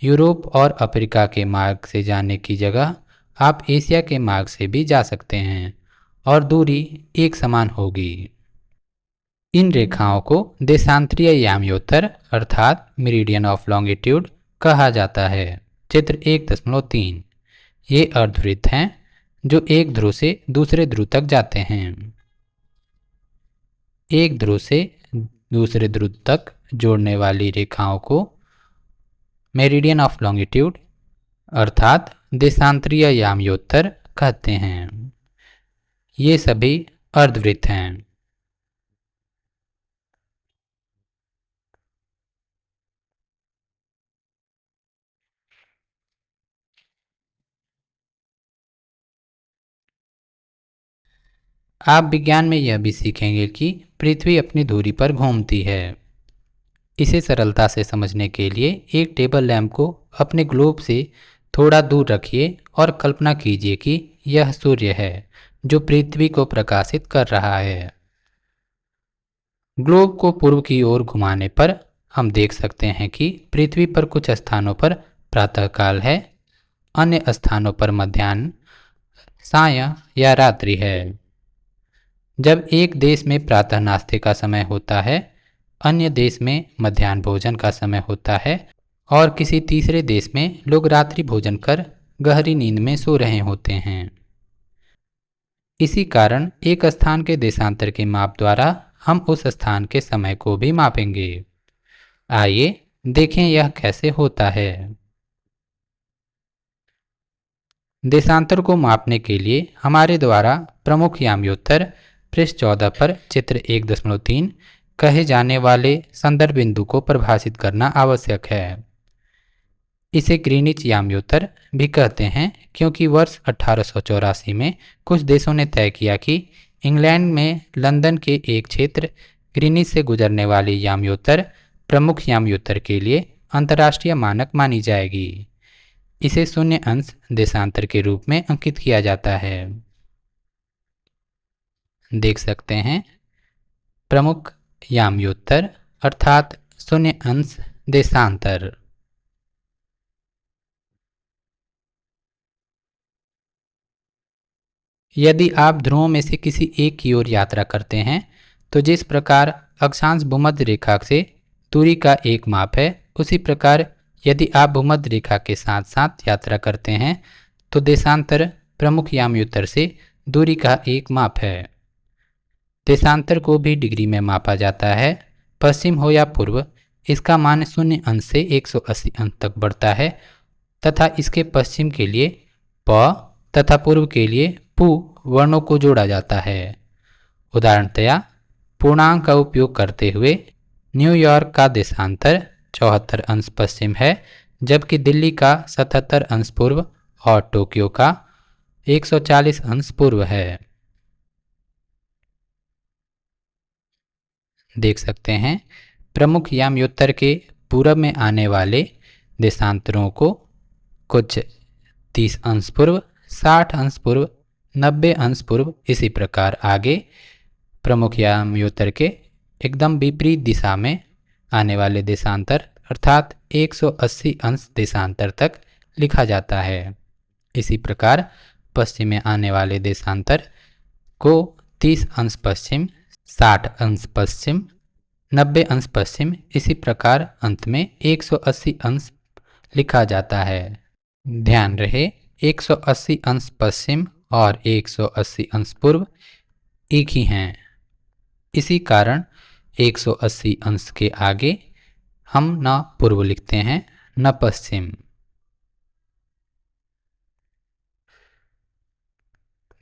यूरोप और अफ्रीका के मार्ग से जाने की जगह आप एशिया के मार्ग से भी जा सकते हैं और दूरी एक समान होगी। इन रेखाओं को देशांतरीय याम्योत्तर अर्थात मेरिडियन ऑफ लॉन्गिट्यूड कहा जाता है। चित्र 1.3 ये अर्धवृत्त हैं जो एक ध्रुव से दूसरे ध्रुव तक जाते हैं। एक ध्रुव से दूसरे ध्रुव तक जोड़ने वाली रेखाओं को मेरिडियन ऑफ लॉन्गिट्यूड अर्थात देशांतरीय याम्योत्तर कहते हैं। ये सभी अर्धवृत्त हैं। आप विज्ञान में यह भी सीखेंगे कि पृथ्वी अपनी धुरी पर घूमती है। इसे सरलता से समझने के लिए एक टेबल लैंप को अपने ग्लोब से थोड़ा दूर रखिए और कल्पना कीजिए कि यह सूर्य है जो पृथ्वी को प्रकाशित कर रहा है। ग्लोब को पूर्व की ओर घुमाने पर हम देख सकते हैं कि पृथ्वी पर कुछ स्थानों पर प्रातःकाल है, अन्य स्थानों पर मध्याह्न, सायं या रात्रि है। जब एक देश में प्रातः नाश्ते का समय होता है, अन्य देश में मध्याह्न भोजन का समय होता है और किसी तीसरे देश में लोग रात्रि भोजन कर गहरी नींद में सो रहे होते हैं। इसी कारण एक स्थान के देशांतर के माप द्वारा हम उस स्थान के समय को भी मापेंगे। आइए देखें यह कैसे होता है। देशांतर को मापने के लिए हमारे द्वारा प्रमुख याम्योत्तर पृष्ठ 14 पर चित्र 1.3 कहे जाने वाले संदर्भ बिंदु को परिभाषित करना आवश्यक है। इसे ग्रीनिच याम्योत्तर भी कहते हैं क्योंकि वर्ष 1884 में कुछ देशों ने तय किया कि इंग्लैंड में लंदन के एक क्षेत्र ग्रीनिच से गुजरने वाली याम्योत्तर प्रमुख याम्योत्तर के लिए अंतर्राष्ट्रीय मानक मानी जाएगी। इसे शून्य अंश देशांतर के रूप में अंकित किया जाता है। देख सकते हैं प्रमुख याम्योत्तर अर्थात शून्य अंश देशांतर। यदि आप ध्रुवों में से किसी एक की ओर यात्रा करते हैं तो जिस प्रकार अक्षांश भूमध्य रेखा से दूरी का एक माप है, उसी प्रकार यदि आप भूमध्य रेखा के साथ साथ यात्रा करते हैं तो देशांतर प्रमुख याम्योत्तर से दूरी का एक माप है। देशांतर को भी डिग्री में मापा जाता है। पश्चिम हो या पूर्व, इसका मान शून्य अंश से 180 अंश तक बढ़ता है तथा इसके पश्चिम के लिए प तथा पूर्व के लिए पू वर्णों को जोड़ा जाता है। उदाहरणतया पूर्णांक का उपयोग करते हुए न्यूयॉर्क का देशांतर 74 अंश पश्चिम है, जबकि दिल्ली का 77 अंश पूर्व और टोक्यो का 140 अंश पूर्व है। देख सकते हैं प्रमुख याम्योत्तर के पूरब में आने वाले देशांतरों को कुछ 30 अंश पूर्व, 60 अंश पूर्व, 90 अंश पूर्व, इसी प्रकार आगे प्रमुख याम्योत्तर के एकदम विपरीत दिशा में आने वाले देशांतर अर्थात 180 अंश देशांतर तक लिखा जाता है। इसी प्रकार पश्चिम में आने वाले देशांतर को 30 अंश पश्चिम, 60 अंश पश्चिम, 90 अंश पश्चिम, इसी प्रकार अंत में 180 अंश लिखा जाता है। ध्यान रहे 180 अंश पश्चिम और 180 अंश पूर्व एक ही हैं। इसी कारण 180 अंश के आगे हम न पूर्व लिखते हैं न पश्चिम।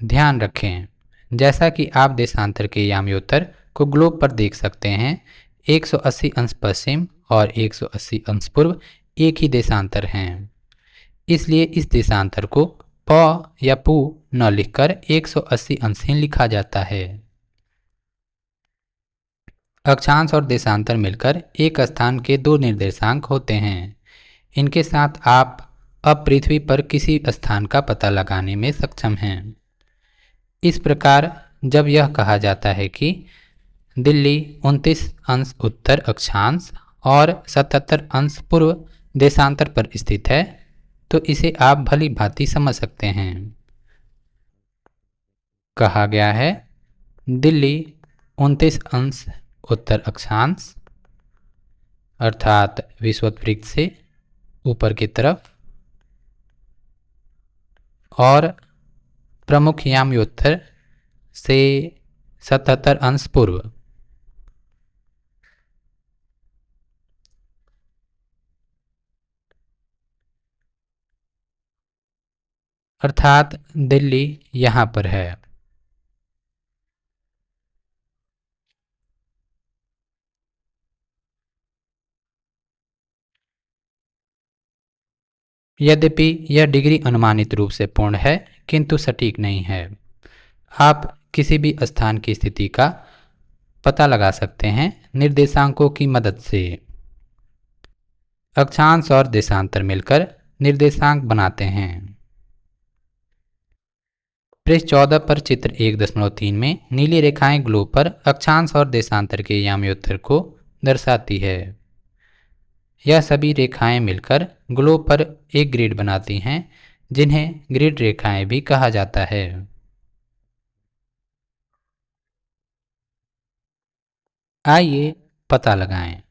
ध्यान रखें, जैसा कि आप देशांतर के याम्योत्तर को ग्लोब पर देख सकते हैं, 180 अंश पश्चिम और 180 अंश पूर्व एक ही देशांतर हैं। इसलिए इस देशांतर को प या पू न लिखकर 180 अंश ही लिखा जाता है। अक्षांश और देशांतर मिलकर एक स्थान के दो निर्देशांक होते हैं। इनके साथ आप अब पृथ्वी पर किसी स्थान का पता लगाने में सक्षम हैं। इस प्रकार जब यह कहा जाता है कि दिल्ली 29 अंश उत्तर अक्षांश और 77 अंश पूर्व देशांतर पर स्थित है, तो इसे आप भली भांति समझ सकते हैं। कहा गया है। दिल्ली 29 अंश उत्तर अक्षांश अर्थात विषुववृत्त से ऊपर की तरफ, और प्रमुख याम्योत्तर से 77 अंश पूर्व। अर्थात दिल्ली यहाँ पर है। यद्यपि यह डिग्री अनुमानित रूप से पूर्ण है, किंतु सटीक नहीं है। आप किसी भी स्थान की स्थिति का पता लगा सकते हैं निर्देशांकों की मदद से। अक्षांश और देशांतर मिलकर निर्देशांक बनाते हैं। पृष्ठ 14 पर चित्र 1.3 में नीली रेखाएं ग्लोब पर अक्षांश और देशांतर के याम्योत्तर को दर्शाती है। यह सभी रेखाएं मिलकर ग्लोब पर एक ग्रिड बनाती हैं, जिन्हें ग्रिड रेखाएं भी कहा जाता है। आइए पता लगाएं।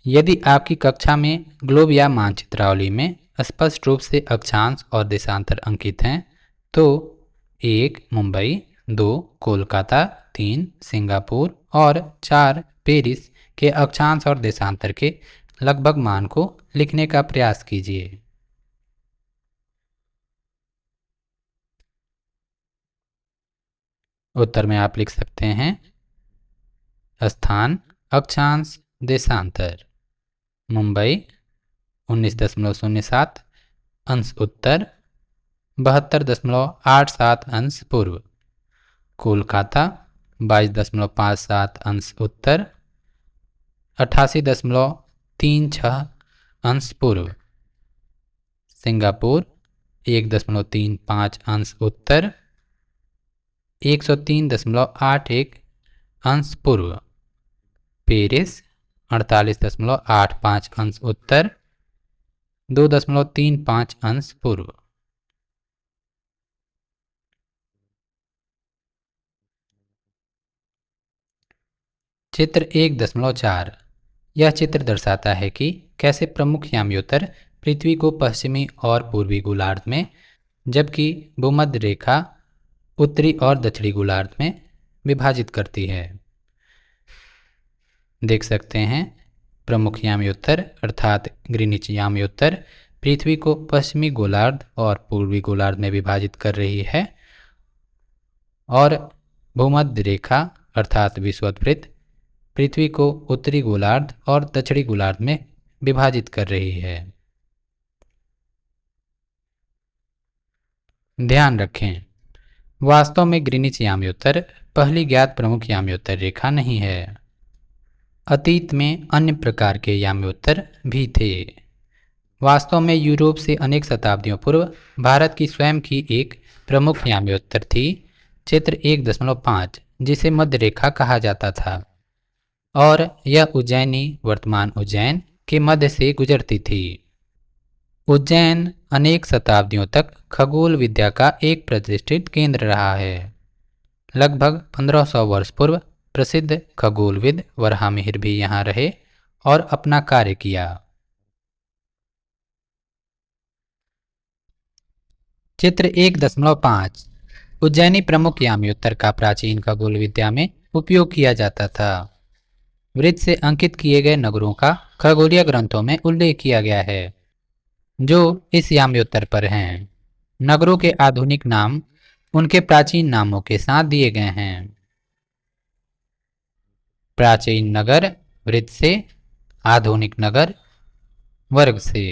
यदि आपकी कक्षा में ग्लोब या मानचित्रावली में स्पष्ट रूप से अक्षांश और देशांतर अंकित हैं, तो 1 मुंबई, 2 कोलकाता, 3 सिंगापुर और 4 पेरिस के अक्षांश और देशांतर के लगभग मान को लिखने का प्रयास कीजिए। उत्तर में आप लिख सकते हैं स्थान, अक्षांश, देशांतर। मुंबई 19.07 अंश उत्तर, 72.87 अंश पूर्व। कोलकाता 22.57 अंश उत्तर, 88.36 अंश पूर्व। सिंगापुर 1.35 अंश उत्तर, 103.81 अंश पूर्व। पेरिस 48.85 अंश उत्तर, 2.35 अंश पूर्व। चित्र 1.4 यह चित्र दर्शाता है कि कैसे प्रमुख याम्योत्तर पृथ्वी को पश्चिमी और पूर्वी गोलार्ध में, जबकि भूमध्य रेखा उत्तरी और दक्षिणी गोलार्ध में विभाजित करती है। देख सकते हैं प्रमुख याम्योत्तर अर्थात ग्रीनिच याम्योत्तर पृथ्वी को पश्चिमी गोलार्ध और पूर्वी गोलार्ध में विभाजित कर रही है, और भूमध्य रेखा अर्थात विषुववृत्त पृथ्वी को उत्तरी गोलार्ध और दक्षिणी गोलार्ध में विभाजित कर रही है। ध्यान रखें, वास्तव में ग्रीनिच याम्योत्तर पहली ज्ञात प्रमुख याम्योत्तर रेखा नहीं है। अतीत में अन्य प्रकार के याम्योत्तर भी थे। वास्तव में यूरोप से अनेक शताब्दियों पूर्व भारत की स्वयं की एक प्रमुख याम्योत्तर थी, चित्र 1.5, जिसे मध्य रेखा कहा जाता था, और यह उज्जैनी वर्तमान उज्जैन के मध्य से गुजरती थी। उज्जैन अनेक शताब्दियों तक खगोल विद्या का एक प्रतिष्ठित केंद्र रहा है। लगभग 1500 वर्ष पूर्व प्रसिद्ध खगोलविद वराहमिहिर भी यहाँ रहे और अपना कार्य किया। चित्र 1.5 उज्जैनी प्रमुख याम्योत्तर का प्राचीन खगोल विद्या में उपयोग किया जाता था। वृत्त से अंकित किए गए नगरों का खगोलीय ग्रंथों में उल्लेख किया गया है, जो इस याम्योत्तर पर हैं। नगरों के आधुनिक नाम उनके प्राचीन नामों के साथ दिए गए हैं। प्राचीन नगर वृत्त से, आधुनिक नगर वर्ग से।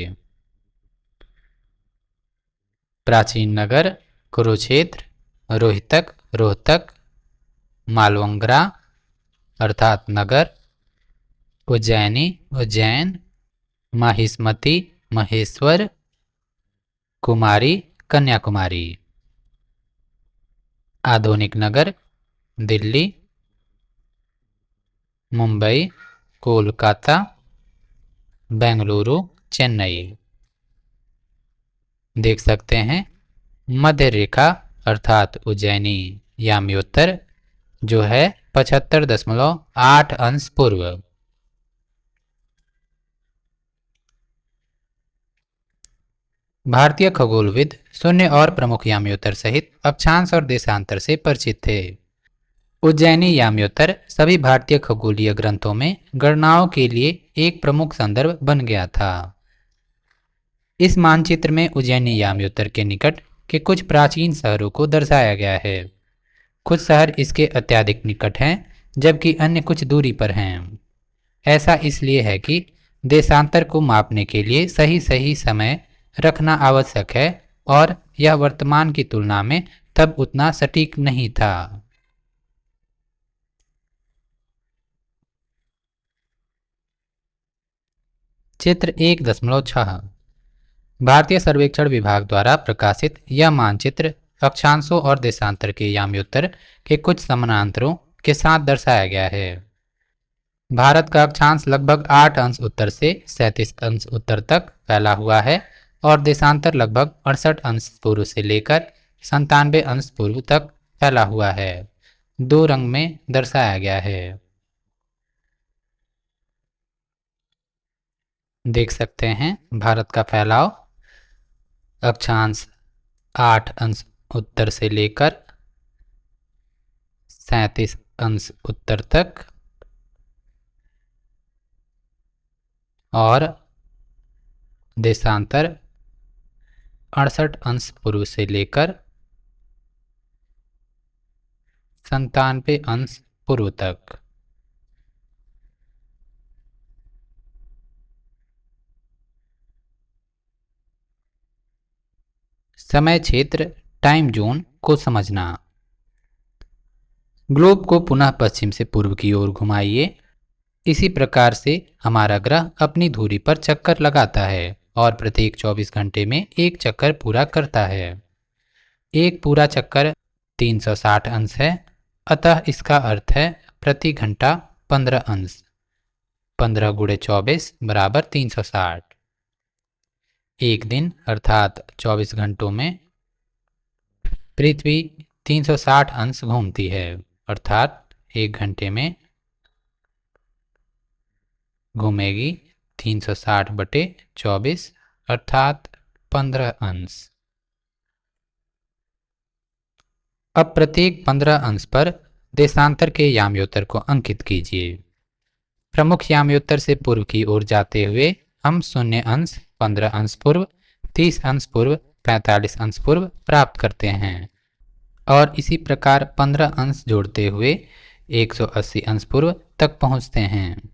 प्राचीन नगर कुरुक्षेत्र, रोहितक रोहतक, मालवंगरा अर्थात नगर, उज्जैनी उज्जैन, माहिष्मति महेश्वर, कुमारी कन्याकुमारी। आधुनिक नगर दिल्ली, मुंबई, कोलकाता, बेंगलुरु, चेन्नई। देख सकते हैं मध्य रेखा अर्थात उज्जैनी याम्योत्तर जो है 75.8 अंश पूर्व। भारतीय खगोलविद शून्य और प्रमुख याम्योत्तर सहित अक्षांश और देशांतर से परिचित थे। उज्जैनी याम्योत्तर सभी भारतीय खगोलीय ग्रंथों में गणनाओं के लिए एक प्रमुख संदर्भ बन गया था। इस मानचित्र में उज्जैनी याम्योत्तर के निकट के कुछ प्राचीन शहरों को दर्शाया गया है। कुछ शहर इसके अत्यधिक निकट हैं, जबकि अन्य कुछ दूरी पर हैं। ऐसा इसलिए है कि देशांतर को मापने के लिए सही सही समय रखना आवश्यक है और यह वर्तमान की तुलना में तब उतना सटीक नहीं था। चित्र 1.6 भारतीय सर्वेक्षण विभाग द्वारा प्रकाशित यह मानचित्र अक्षांशों और देशांतर के याम्योत्तर के कुछ समानांतरों के साथ दर्शाया गया है। भारत का अक्षांश लगभग 8 अंश उत्तर से 37 अंश उत्तर तक फैला हुआ है और देशांतर लगभग 68 अंश पूर्व से लेकर 97 अंश पूर्व तक फैला हुआ है। दो रंग में दर्शाया गया है। देख सकते हैं भारत का फैलाव अक्षांश 8 अंश उत्तर से लेकर 37 अंश उत्तर तक और देशांतर 68 अंश पूर्व से लेकर 97 अंश पूर्व तक। समय क्षेत्र टाइम जोन को समझना। ग्लोब को पुनः पश्चिम से पूर्व की ओर घुमाइए। इसी प्रकार से हमारा ग्रह अपनी धुरी पर चक्कर लगाता है और प्रत्येक 24 घंटे में एक चक्कर पूरा करता है। एक पूरा चक्कर 360 अंश है, अतः इसका अर्थ है प्रति घंटा 15 अंश। 15 गुणे 24 बराबर 360। एक दिन अर्थात 24 घंटों में पृथ्वी 360 अंश घूमती है, अर्थात एक घंटे में घूमेगी 360/24 अर्थात 15 अंश। अब प्रत्येक 15 अंश पर देशांतर के याम्योत्तर को अंकित कीजिए। प्रमुख याम्योत्तर से पूर्व की ओर जाते हुए हम 0 अंश, 15 अंश पूर्व, 30 अंश पूर्व, 45 अंश पूर्व प्राप्त करते हैं और इसी प्रकार 15 अंश जोड़ते हुए 180 अंश पूर्व तक पहुंचते हैं।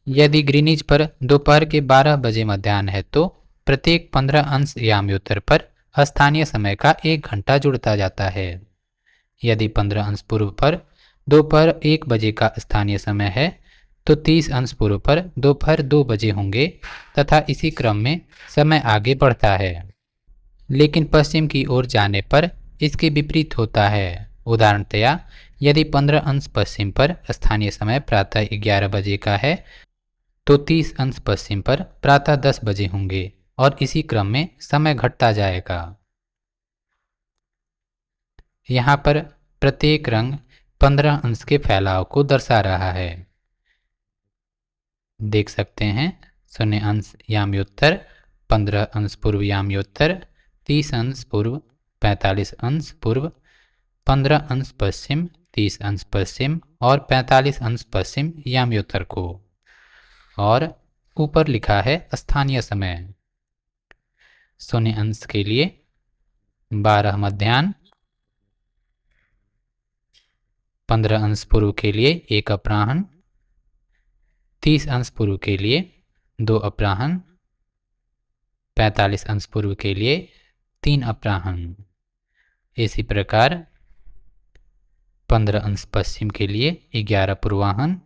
यदि ग्रीनिच पर दोपहर के 12 बजे मध्याह्न है तो प्रत्येक 15 अंश याम्योत्तर पर स्थानीय समय का 1 घंटा जुड़ता जाता है। यदि 15 अंश पूर्व पर दोपहर 1 बजे का स्थानीय समय है तो 30 अंश पूर्व पर दोपहर 2 बजे होंगे तथा इसी क्रम में समय आगे बढ़ता है। लेकिन पश्चिम की ओर जाने पर इसके विपरीत होता है। उदाहरणतया यदि 15 अंश पश्चिम पर स्थानीय समय प्रातः 11 बजे का है तो 30 अंश पश्चिम पर प्रातः 10 बजे होंगे और इसी क्रम में समय घटता जाएगा। यहाँ पर प्रत्येक रंग 15 अंश के फैलाव को दर्शा रहा है। देख सकते हैं 0 अंश याम्योत्तर, 15 अंश पूर्व याम्योत्तर, 30 अंश पूर्व, 45 अंश पूर्व, 15 अंश पश्चिम, 30 अंश पश्चिम और 45 अंश पश्चिम याम्योत्तर को। और ऊपर लिखा है स्थानीय समय। 0 अंश के लिए 12 मध्याह्न, 15 अंश पूर्व के लिए 1 अपराह्न, 30 अंश पूर्व के लिए 2 अपराह्न, 45 अंश पूर्व के लिए 3 अपराह्न। इसी प्रकार 15 अंश पश्चिम के लिए 11 पूर्वाह्न,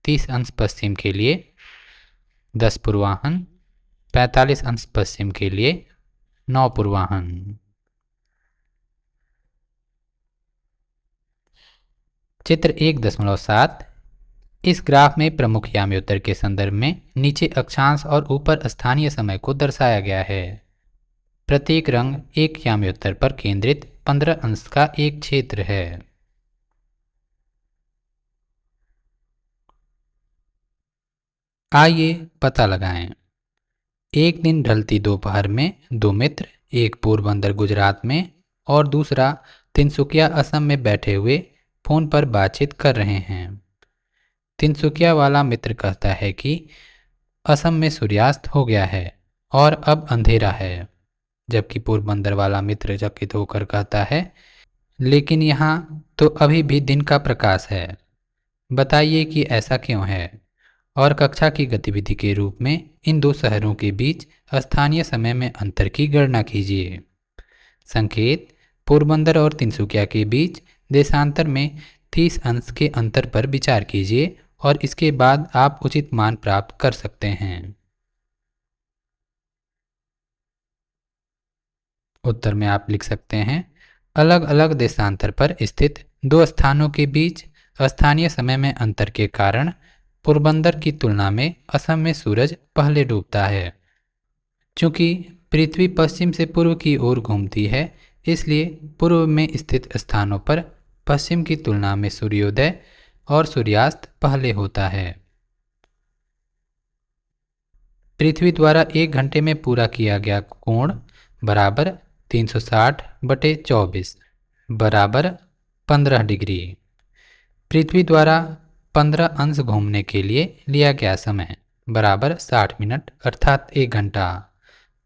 30 अंश पश्चिम के लिए 10 पूर्वाह्न, 45 अंश पश्चिम के लिए 9 पूर्वाह्न। चित्र 1.7 इस ग्राफ में प्रमुख याम्योत्तर के संदर्भ में नीचे अक्षांश और ऊपर स्थानीय समय को दर्शाया गया है। प्रत्येक रंग एक याम्योत्तर पर केंद्रित 15 अंश का एक क्षेत्र है। आइए पता लगाएं। एक दिन ढलती दोपहर में दो मित्र, एक पोरबंदर गुजरात में और दूसरा तिनसुकिया असम में बैठे हुए फोन पर बातचीत कर रहे हैं। तिनसुकिया वाला मित्र कहता है कि असम में सूर्यास्त हो गया है और अब अंधेरा है, जबकि पोरबंदर वाला मित्र चकित होकर कहता है, लेकिन यहाँ तो अभी भी दिन का प्रकाश है। बताइए कि ऐसा क्यों है। और कक्षा की गतिविधि के रूप में इन दो शहरों के बीच स्थानीय समय में अंतर की गणना कीजिए। संकेत: पोरबंदर और तिनसुकिया के बीच देशांतर में 30 अंश के अंतर पर विचार कीजिए और इसके बाद आप उचित मान प्राप्त कर सकते हैं। उत्तर में आप लिख सकते हैं, अलग अलग देशांतर पर स्थित दो स्थानों के बीच स्थानीय समय में अंतर के कारण पोरबंदर की तुलना में असम में सूरज पहले डूबता है। चूंकि पृथ्वी पश्चिम से पूर्व की ओर घूमती है, इसलिए पूर्व में स्थित स्थानों पर पश्चिम की तुलना में सूर्योदय और सूर्यास्त पहले होता है। पृथ्वी द्वारा एक घंटे में पूरा किया गया कोण बराबर 360/24 बराबर 15 डिग्री। पृथ्वी द्वारा 15 अंश घूमने के लिए लिया गया समय बराबर 60 मिनट अर्थात 1 घंटा।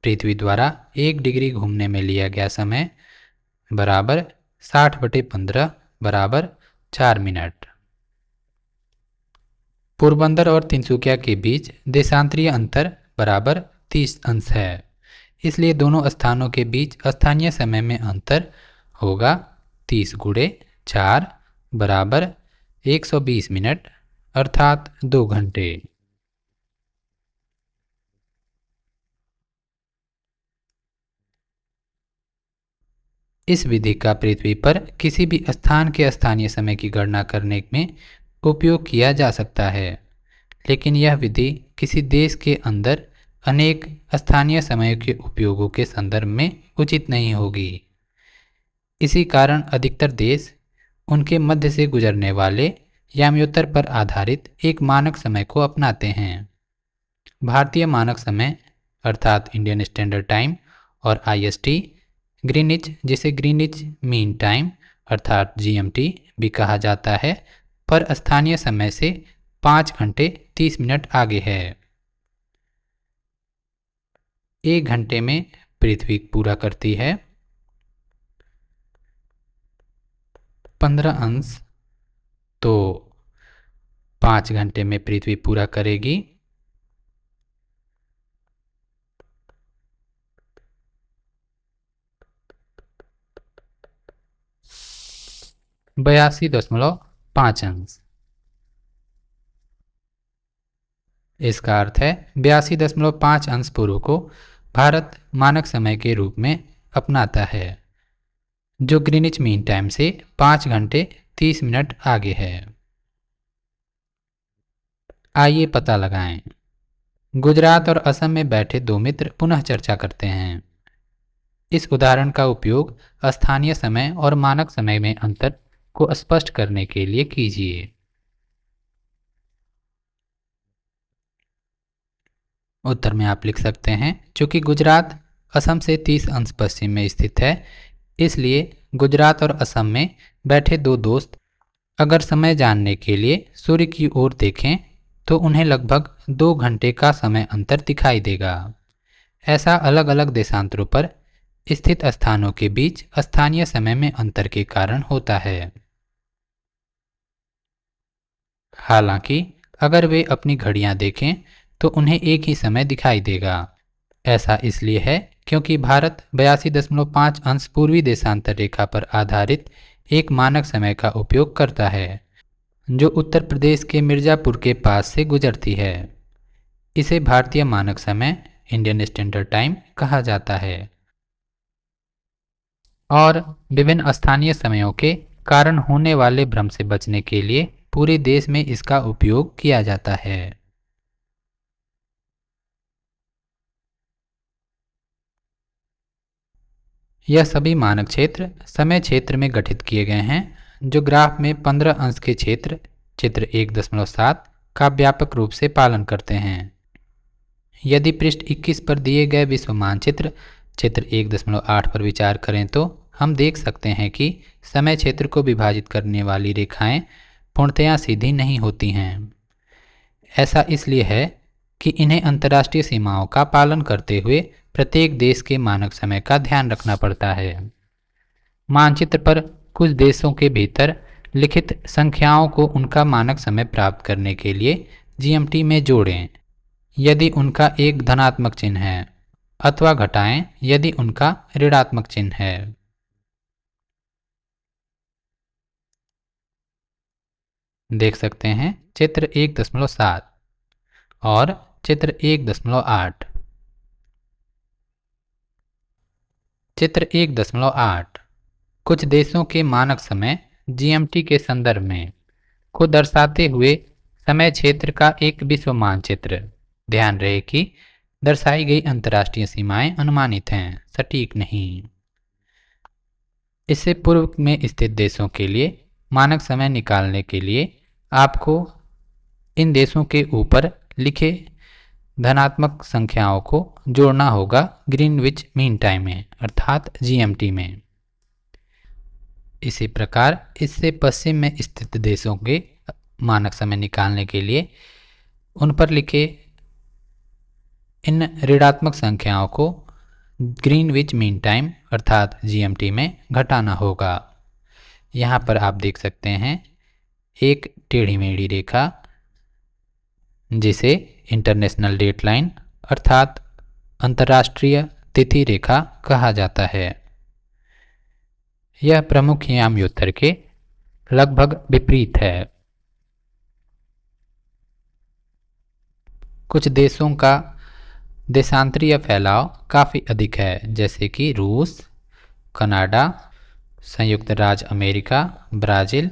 पृथ्वी द्वारा 1 डिग्री घूमने में लिया गया समय बराबर 60/15 बराबर 4 मिनट। पोरबंदर और तिनसुकिया के बीच देशांतरीय अंतर बराबर 30 अंश है, इसलिए दोनों स्थानों के बीच स्थानीय समय में अंतर होगा 30 गुणे 4 बराबर 120 मिनट अर्थात 2 घंटे। इस विधि का पृथ्वी पर किसी भी स्थान के स्थानीय समय की गणना करने में उपयोग किया जा सकता है, लेकिन यह विधि किसी देश के अंदर अनेक स्थानीय समय के उपयोगों के संदर्भ में उचित नहीं होगी। इसी कारण अधिकतर देश उनके मध्य से गुजरने वाले याम्योत्तर पर आधारित एक मानक समय को अपनाते हैं। भारतीय मानक समय अर्थात इंडियन स्टैंडर्ड टाइम और आईएसटी, ग्रीनिच जिसे ग्रीनिच मीन टाइम अर्थात जीएमटी भी कहा जाता है, पर स्थानीय समय से 5 घंटे 30 मिनट आगे है। 1 घंटे में पृथ्वी पूरा करती है 15 अंश, तो 5 घंटे में पृथ्वी पूरा करेगी 82.5 अंश। इसका अर्थ है 82.5 अंश पूर्व को भारत मानक समय के रूप में अपनाता है, जो ग्रीनिच मीन टाइम से 5 घंटे 30 मिनट आगे है। आइए पता लगाएं। गुजरात और असम में बैठे दो मित्र पुनः चर्चा करते हैं। इस उदाहरण का उपयोग स्थानीय समय और मानक समय में अंतर को स्पष्ट करने के लिए कीजिए। उत्तर में आप लिख सकते हैं, चूंकि गुजरात असम से 30 अंश पश्चिम में स्थित है, इसलिए गुजरात और असम में बैठे दो दोस्त अगर समय जानने के लिए सूर्य की ओर देखें तो उन्हें लगभग 2 घंटे का समय अंतर दिखाई देगा। ऐसा अलग अलग देशांतरों पर स्थित स्थानों के बीच स्थानीय समय में अंतर के कारण होता है। हालांकि अगर वे अपनी घड़ियां देखें तो उन्हें एक ही समय दिखाई देगा। ऐसा इसलिए है क्योंकि भारत 82.5 अंश पूर्वी देशांतर रेखा पर आधारित एक मानक समय का उपयोग करता है, जो उत्तर प्रदेश के मिर्ज़ापुर के पास से गुजरती है। इसे भारतीय मानक समय इंडियन स्टैंडर्ड टाइम कहा जाता है और विभिन्न स्थानीय समयों के कारण होने वाले भ्रम से बचने के लिए पूरे देश में इसका उपयोग किया जाता है। यह सभी मानक क्षेत्र समय क्षेत्र में गठित किए गए हैं जो ग्राफ में 15 अंश के क्षेत्र चित्र 1.7 का व्यापक रूप से पालन करते हैं। यदि पृष्ठ 21 पर दिए गए विश्व मानचित्र चित्र 1.8 पर विचार करें तो हम देख सकते हैं कि समय क्षेत्र को विभाजित करने वाली रेखाएं पूर्णतया सीधी नहीं होती हैं। ऐसा इसलिए है कि इन्हें अंतर्राष्ट्रीय सीमाओं का पालन करते हुए प्रत्येक देश के मानक समय का ध्यान रखना पड़ता है। मानचित्र पर कुछ देशों के भीतर लिखित संख्याओं को उनका मानक समय प्राप्त करने के लिए जीएमटी में जोड़ें यदि उनका एक धनात्मक चिन्ह है, अथवा घटाएं यदि उनका ऋणात्मक चिन्ह है। देख सकते हैं चित्र 1.7 और चित्र 1.8। चित्र 1.8 कुछ देशों के मानक समय जीएमटी के संदर्भ में को दर्शाते हुए समय क्षेत्र का एक विश्व मानचित्र। ध्यान रहे कि दर्शाई गई अंतर्राष्ट्रीय सीमाएं अनुमानित हैं, सटीक नहीं। इससे पूर्व में स्थित देशों के लिए मानक समय निकालने के लिए आपको इन देशों के ऊपर लिखे धनात्मक संख्याओं को जोड़ना होगा ग्रीनविच मीन टाइम में अर्थात जीएमटी में। इसी प्रकार इससे पश्चिम में स्थित देशों के मानक समय निकालने के लिए उन पर लिखे इन ऋणात्मक संख्याओं को ग्रीनविच मीन टाइम अर्थात जीएमटी में घटाना होगा। यहाँ पर आप देख सकते हैं एक टेढ़ी मेढ़ी रेखा जिसे इंटरनेशनल डेट लाइन अर्थात अंतर्राष्ट्रीय तिथि रेखा कहा जाता है। यह प्रमुख यामयोत्तर के लगभग विपरीत है। कुछ देशों का देशांतरीय फैलाव काफ़ी अधिक है, जैसे कि रूस, कनाडा, संयुक्त राज्य अमेरिका, ब्राज़ील।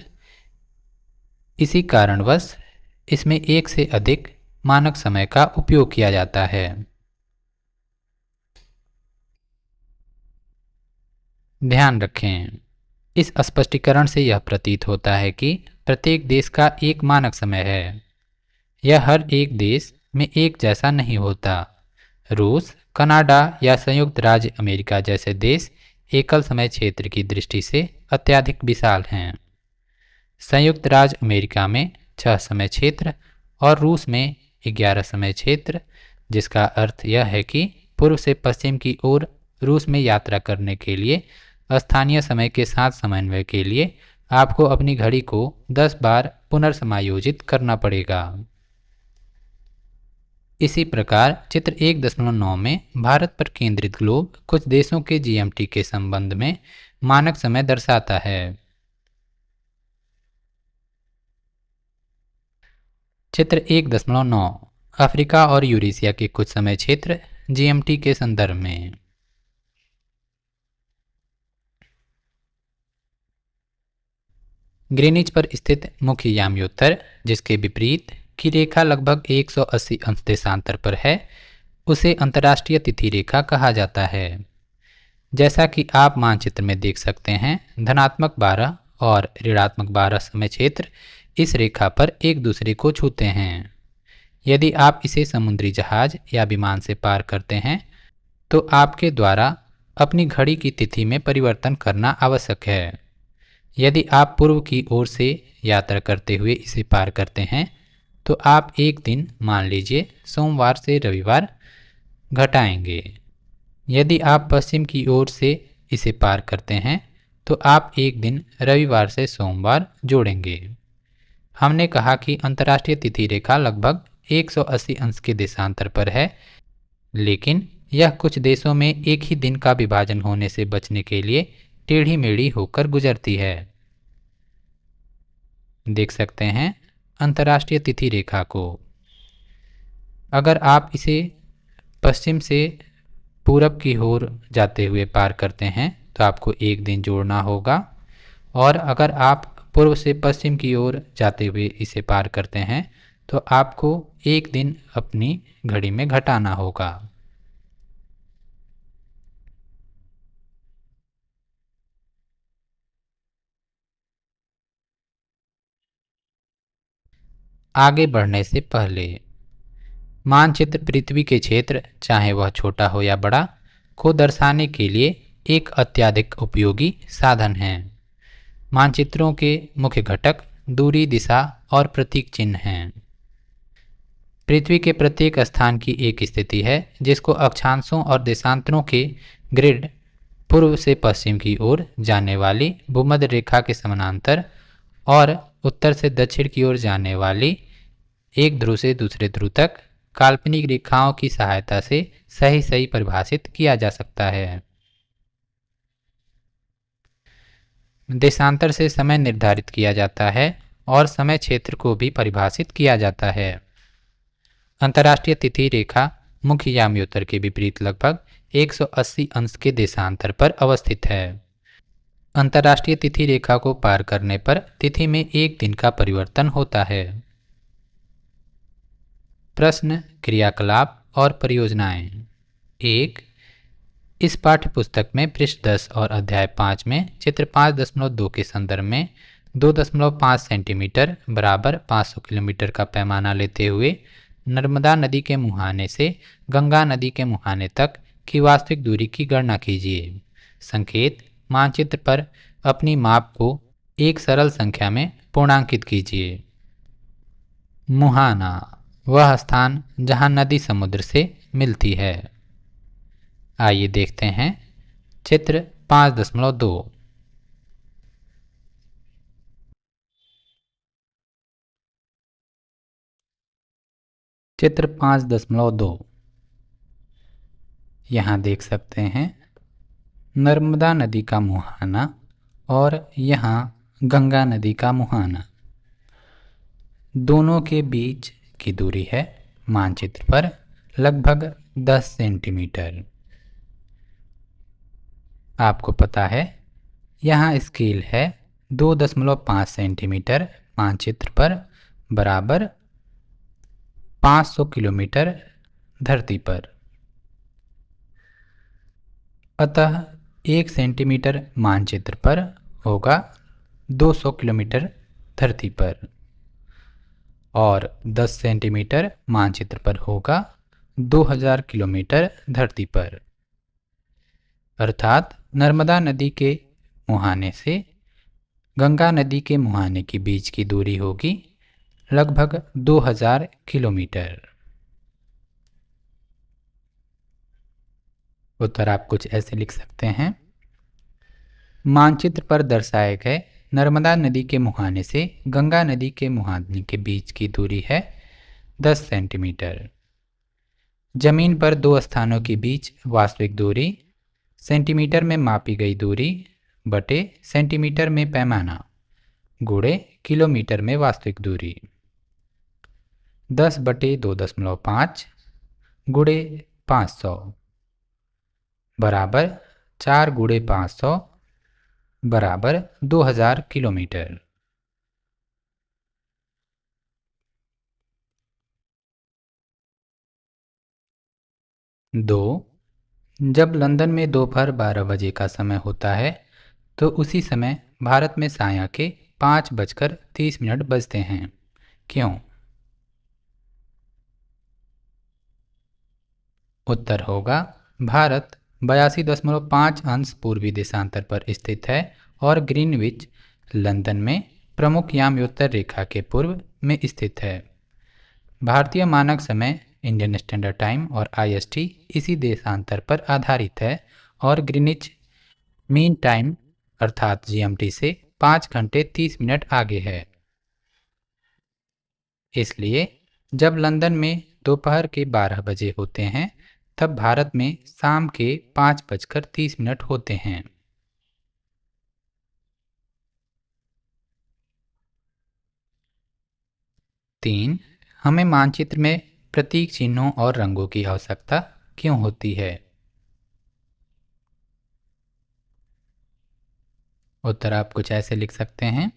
इसी कारणवश इसमें एक से अधिक मानक समय का उपयोग किया जाता है। ध्यान रखें, इस स्पष्टीकरण से यह प्रतीत होता है कि प्रत्येक देश का एक मानक समय है। यह हर एक देश में एक जैसा नहीं होता। रूस, कनाडा या संयुक्त राज्य अमेरिका जैसे देश एकल समय क्षेत्र की दृष्टि से अत्यधिक विशाल हैं। संयुक्त राज्य अमेरिका में 6 समय क्षेत्र और रूस में 11 समय क्षेत्र, जिसका अर्थ यह है कि पूर्व से पश्चिम की ओर रूस में यात्रा करने के लिए स्थानीय समय के साथ समन्वय के लिए आपको अपनी घड़ी को 10 बार पुनर्समायोजित करना पड़ेगा। इसी प्रकार चित्र 1.9 में भारत पर केंद्रित ग्लोब कुछ देशों के जीएमटी के संबंध में मानक समय दर्शाता है। चित्र 1.9 अफ्रीका और यूरेशिया के कुछ समय क्षेत्र जीएमटी के संदर्भ में। ग्रीनिच पर स्थित मुख्य यामयोत्तर जिसके विपरीत की रेखा लगभग 180 अंश देशांतर पर है, उसे अंतर्राष्ट्रीय तिथि रेखा कहा जाता है। जैसा कि आप मानचित्र में देख सकते हैं, धनात्मक 12 और ऋणात्मक 12 समय क्षेत्र इस रेखा पर एक दूसरे को छूते हैं। यदि आप इसे समुद्री जहाज या विमान से पार करते हैं तो आपके द्वारा अपनी घड़ी की तिथि में परिवर्तन करना आवश्यक है। यदि आप पूर्व की ओर से यात्रा करते हुए इसे पार करते हैं तो आप एक दिन, मान लीजिए सोमवार से रविवार, घटाएंगे। यदि आप पश्चिम की ओर से इसे पार करते हैं तो आप एक दिन रविवार से सोमवार जोड़ेंगे। हमने कहा कि अंतर्राष्ट्रीय तिथि रेखा लगभग 180 अंश के देशांतर पर है, लेकिन यह कुछ देशों में एक ही दिन का विभाजन होने से बचने के लिए टेढ़ी मेढ़ी होकर गुजरती है। देख सकते हैं अंतर्राष्ट्रीय तिथि रेखा को। अगर आप इसे पश्चिम से पूरब की ओर जाते हुए पार करते हैं तो आपको एक दिन जोड़ना होगा, और अगर आप पूर्व से पश्चिम की ओर जाते हुए इसे पार करते हैं तो आपको एक दिन अपनी घड़ी में घटाना होगा। आगे बढ़ने से पहले मानचित्र पृथ्वी के क्षेत्र, चाहे वह छोटा हो या बड़ा, को दर्शाने के लिए एक अत्यधिक उपयोगी साधन है। मानचित्रों के मुख्य घटक दूरी, दिशा और प्रतीक चिन्ह हैं। पृथ्वी के प्रत्येक स्थान की एक स्थिति है जिसको अक्षांशों और देशांतरों के ग्रिड, पूर्व से पश्चिम की ओर जाने वाली भूमध्य रेखा के समानांतर और उत्तर से दक्षिण की ओर जाने वाली एक ध्रुव से दूसरे ध्रुव तक काल्पनिक रेखाओं की सहायता से सही सही परिभाषित किया जा सकता है। देशांतर से समय निर्धारित किया जाता है और समय क्षेत्र को भी परिभाषित किया जाता है। अंतर्राष्ट्रीय तिथि रेखा मुख्य याम्योत्तर के विपरीत लगभग 180 अंश के देशांतर पर अवस्थित है। अंतर्राष्ट्रीय तिथि रेखा को पार करने पर तिथि में एक दिन का परिवर्तन होता है। प्रश्न, क्रियाकलाप और परियोजनाएं। 1. इस पाठ्य पुस्तक में पृष्ठ 10 और अध्याय 5 में चित्र 5.2 के संदर्भ में 2.5 सेंटीमीटर बराबर 500 किलोमीटर का पैमाना लेते हुए नर्मदा नदी के मुहाने से गंगा नदी के मुहाने तक की वास्तविक दूरी की गणना कीजिए। संकेत, मानचित्र पर अपनी माप को एक सरल संख्या में पूर्णांकित कीजिए। मुहाना वह स्थान जहां नदी समुद्र से मिलती है। आइए देखते हैं चित्र 5.2। चित्र 5.2। यहाँ देख सकते हैं नर्मदा नदी का मुहाना और यहाँ गंगा नदी का मुहाना। दोनों के बीच की दूरी है मानचित्र पर लगभग 10 सेंटीमीटर। आपको पता है यहाँ स्केल है 2.5 सेंटीमीटर मानचित्र पर बराबर 500 किलोमीटर धरती पर। अतः 1 सेंटीमीटर मानचित्र पर होगा 200 किलोमीटर धरती पर और 10 सेंटीमीटर मानचित्र पर होगा 2000 किलोमीटर धरती पर। अर्थात नर्मदा नदी के मुहाने से गंगा नदी के मुहाने के बीच की दूरी होगी लगभग 2000 किलोमीटर। उत्तर आप कुछ ऐसे लिख सकते हैं। मानचित्र पर दर्शाए गए नर्मदा नदी के मुहाने से गंगा नदी के मुहाने के बीच की दूरी है 10 सेंटीमीटर। जमीन पर दो स्थानों के बीच वास्तविक दूरी सेंटीमीटर में मापी गई दूरी बटे सेंटीमीटर में पैमाना गुणे किलोमीटर में वास्तविक दूरी। 10 बटे 2.5 गुणे 500 बराबर 4 गुणे 500 बराबर 2000 किलोमीटर। 2. जब लंदन में दोपहर 12 बजे का समय होता है तो उसी समय भारत में सायं के 5:30 बजते हैं। क्यों? उत्तर होगा भारत 82.5 अंश पूर्वी देशांतर पर स्थित है और ग्रीनविच लंदन में प्रमुख याम्योत्तर रेखा के पूर्व में स्थित है। भारतीय मानक समय इंडियन स्टैंडर्ड टाइम और IST इसी देशांतर पर आधारित है और ग्रीनिच मीन टाइम अर्थात GMT से 5 घंटे 30 मिनट आगे है। इसलिए जब लंदन में दोपहर के 12 बजे होते हैं तब भारत में शाम के 5:30 होते हैं। 3. हमें मानचित्र में प्रतीक चिन्हों और रंगों की आवश्यकता क्यों होती है? उत्तर आप कुछ ऐसे लिख सकते हैं।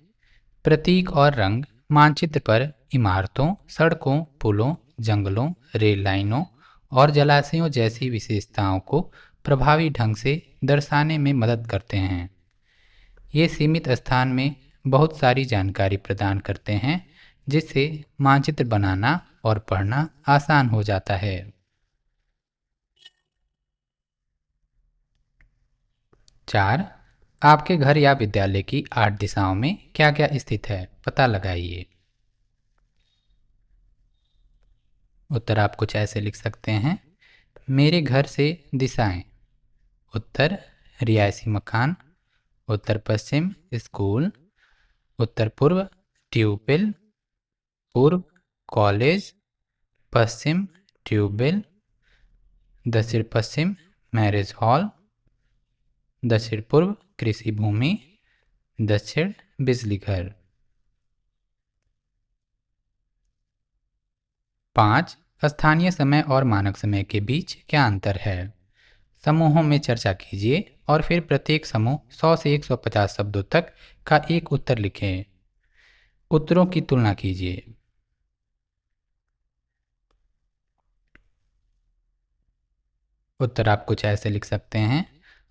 प्रतीक और रंग मानचित्र पर इमारतों, सड़कों, पुलों, जंगलों, रेल लाइनों और जलाशयों जैसी विशेषताओं को प्रभावी ढंग से दर्शाने में मदद करते हैं। ये सीमित स्थान में बहुत सारी जानकारी प्रदान करते हैं जिससे मानचित्र बनाना और पढ़ना आसान हो जाता है। 4. आपके घर या विद्यालय की 8 दिशाओं में क्या क्या स्थित है, पता लगाइए। उत्तर आप कुछ ऐसे लिख सकते हैं। मेरे घर से दिशाएं: उत्तर रिहायशी मकान, उत्तर पश्चिम स्कूल, उत्तर पूर्व ट्यूबवेल, पूर्व कॉलेज, पश्चिम ट्यूबवेल, दक्षिण पश्चिम मैरिज हॉल, दक्षिण पूर्व कृषि भूमि, दक्षिण बिजली घर। 5. स्थानीय समय और मानक समय के बीच क्या अंतर है? समूहों में चर्चा कीजिए और फिर प्रत्येक समूह 100 से 150 शब्दों तक का एक उत्तर लिखें। उत्तरों की तुलना कीजिए। उत्तर आप कुछ ऐसे लिख सकते हैं।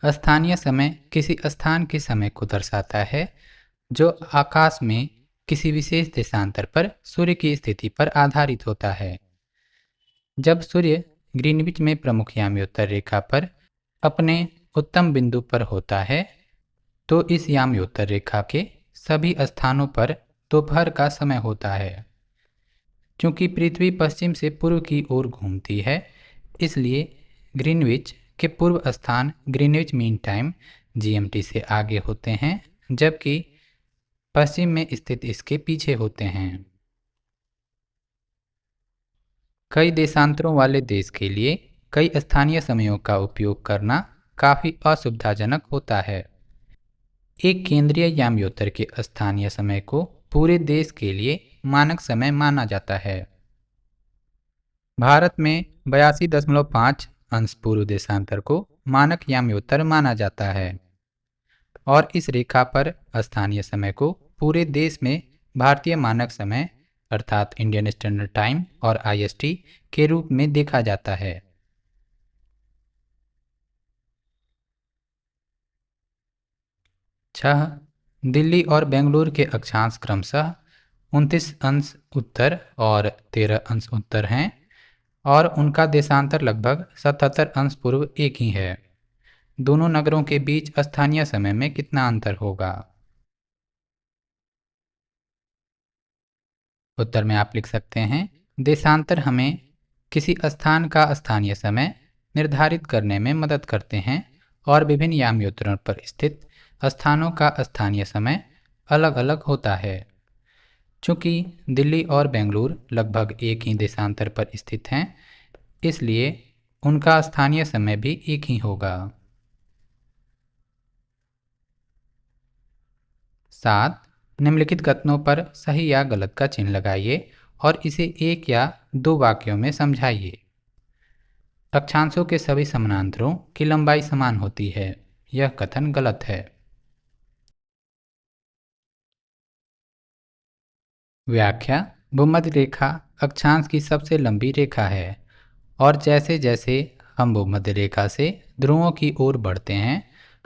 स्थानीय समय किसी स्थान के समय को दर्शाता है जो आकाश में किसी विशेष देशांतर पर सूर्य की स्थिति पर आधारित होता है। जब सूर्य ग्रीनविच में प्रमुख यामी उत्तर रेखा पर अपने उत्तम बिंदु पर होता है तो इस यामी उत्तर रेखा के सभी स्थानों पर दोपहर का समय होता है। क्योंकि पृथ्वी पश्चिम से पूर्व की ओर घूमती है, इसलिए ग्रीनविच के पूर्व स्थान ग्रीनविच मीन टाइम जीएमटी से आगे होते हैं, जबकि पश्चिम में स्थित इसके पीछे होते हैं। कई देशांतरों वाले देश के लिए कई स्थानीय समयों का उपयोग करना काफ़ी असुविधाजनक होता है। एक केंद्रीय याम्योत्तर के स्थानीय समय को पूरे देश के लिए मानक समय माना जाता है। भारत में 82.5 अंश पूर्व देशांतर को मानक याम्योत्तर माना जाता है और इस रेखा पर स्थानीय समय को पूरे देश में भारतीय मानक समय अर्थात इंडियन स्टैंडर्ड टाइम और आईएसटी के रूप में देखा जाता है। 6. दिल्ली और बेंगलुरु के अक्षांश क्रमशः 29 अंश उत्तर और 13 अंश उत्तर हैं और उनका देशांतर लगभग 77 अंश पूर्व एक ही है। दोनों नगरों के बीच स्थानीय समय में कितना अंतर होगा? उत्तर में आप लिख सकते हैं, देशांतर हमें किसी स्थान का स्थानीय समय निर्धारित करने में मदद करते हैं और विभिन्न याम्योत्तरों पर स्थित स्थानों का स्थानीय समय अलग अलग होता है। चूँकि दिल्ली और बेंगलुरु लगभग एक ही देशांतर पर स्थित हैं, इसलिए उनका स्थानीय समय भी एक ही होगा। 7. निम्नलिखित कथनों पर सही या गलत का चिन्ह लगाइए और इसे एक या दो वाक्यों में समझाइए। अक्षांशों के सभी समानांतरों की लंबाई समान होती है, यह कथन गलत है। व्याख्या: भूमध्य रेखा अक्षांश की सबसे लंबी रेखा है और जैसे जैसे हम भूमध्य रेखा से ध्रुवों की ओर बढ़ते हैं,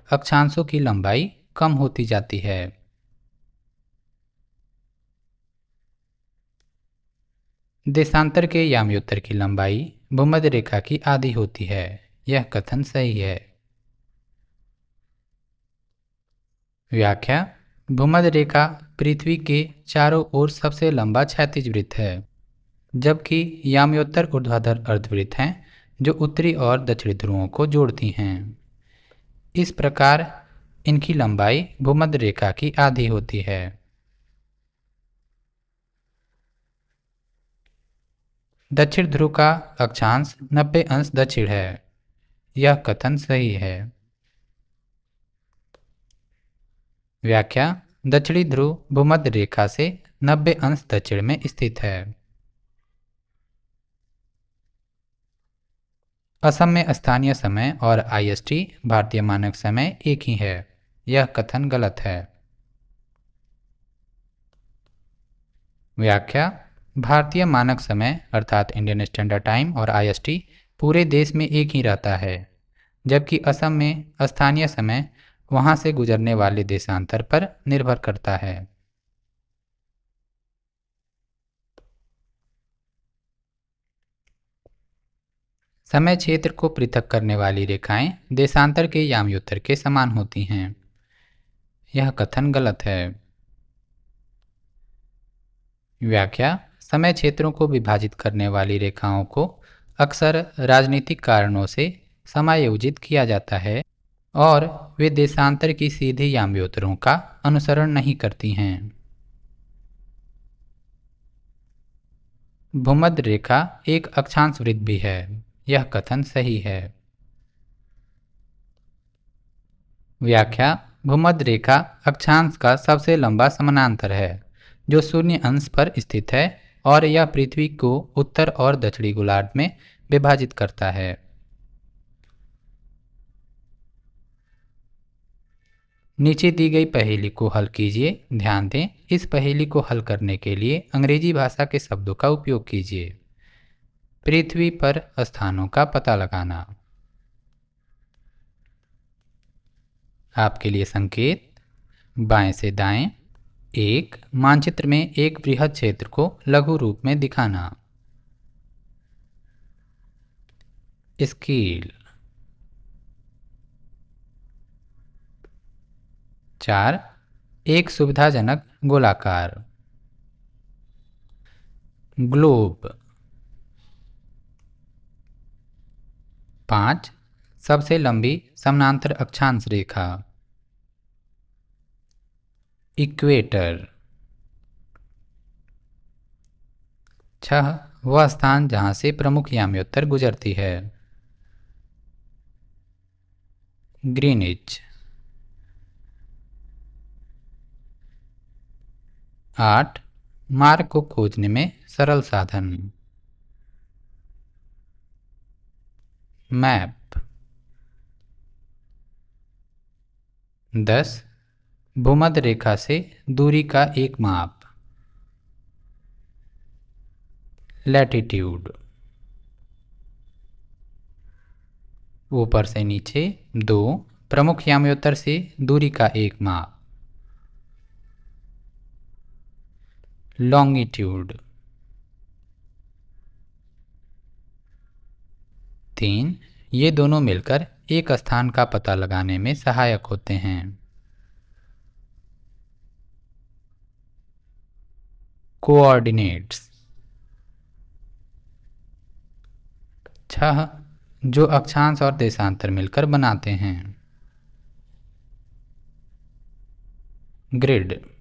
अक्षांशों की लंबाई कम होती जाती है। देशांतर के याम्योत्तर की लंबाई भूमध्य रेखा की आधी होती है, यह कथन सही है। व्याख्या: भूमध्य रेखा पृथ्वी के चारों ओर सबसे लंबा क्षैतिज वृत्त है, जबकि याम्योत्तर ऊर्ध्वाधर अर्धवृत्त हैं जो उत्तरी और दक्षिणी ध्रुवों को जोड़ती हैं। इस प्रकार इनकी लंबाई भूमध्य रेखा की आधी होती है। दक्षिण ध्रुव का अक्षांश 90 अंश दक्षिण है, यह कथन सही है। व्याख्या: दक्षिणी ध्रुव भूमध्य रेखा से 90 अंश दक्षिण में स्थित है। असम में स्थानीय समय और आईएसटी भारतीय मानक समय एक ही है, यह कथन गलत है। व्याख्या: भारतीय मानक समय अर्थात इंडियन स्टैंडर्ड टाइम और आईएसटी पूरे देश में एक ही रहता है, जबकि असम में स्थानीय समय वहां से गुजरने वाले देशांतर पर निर्भर करता है। समय क्षेत्र को पृथक करने वाली रेखाएं देशांतर के याम्योत्तर के समान होती हैं। यह कथन गलत है। व्याख्या: समय क्षेत्रों को विभाजित करने वाली रेखाओं को अक्सर राजनीतिक कारणों से समायोजित किया जाता है और वे देशांतर की सीधी याम्योत्तरों का अनुसरण नहीं करती हैं। भूमध्य रेखा एक अक्षांश वृत्त भी है। यह कथन सही है। व्याख्या: भूमध्य रेखा अक्षांश का सबसे लंबा समानांतर है जो शून्य अंश पर स्थित है और यह पृथ्वी को उत्तर और दक्षिणी गोलार्ध में विभाजित करता है। नीचे दी गई पहेली को हल कीजिए। ध्यान दें, इस पहेली को हल करने के लिए अंग्रेजी भाषा के शब्दों का उपयोग कीजिए। पृथ्वी पर स्थानों का पता लगाना। आपके लिए संकेत: बाएं से दाएं। एक, मानचित्र में एक बृहद क्षेत्र को लघु रूप में दिखाना। स्केल। 4, एक सुविधाजनक गोलाकार। ग्लोब। 5, सबसे लंबी समानांतर अक्षांश रेखा। इक्वेटर। 6, वह स्थान जहां से प्रमुख याम्योत्तर गुजरती है। ग्रीनिच। 8, मार्ग को खोजने में सरल साधन। मैप। 10, भूमध्य रेखा से दूरी का एक माप। लैटिट्यूड। ऊपर से नीचे। 2, प्रमुख याम्योत्तर से दूरी का एक माप। लॉन्गिट्यूड। 3, ये दोनों मिलकर एक स्थान का पता लगाने में सहायक होते हैं। कोऑर्डिनेट्स। 6, जो अक्षांश और देशांतर मिलकर बनाते हैं। ग्रिड।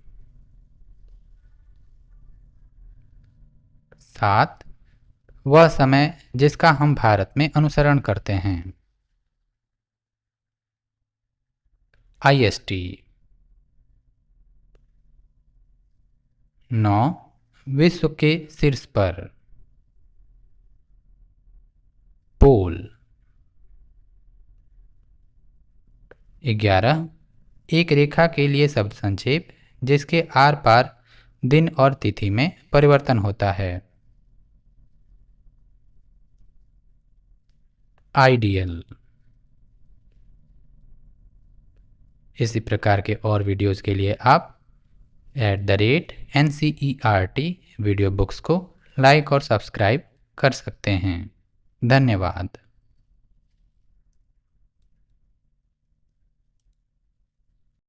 7, वह समय जिसका हम भारत में अनुसरण करते हैं। IST। 9, विश्व के शीर्ष पर। पोल। 11, एक रेखा के लिए शब्द संक्षेप जिसके आर पार दिन और तिथि में परिवर्तन होता है। आइडियल। इसी प्रकार के और वीडियोस के लिए आप @NCERT वीडियो बुक्स को लाइक और सब्सक्राइब कर सकते हैं। धन्यवाद।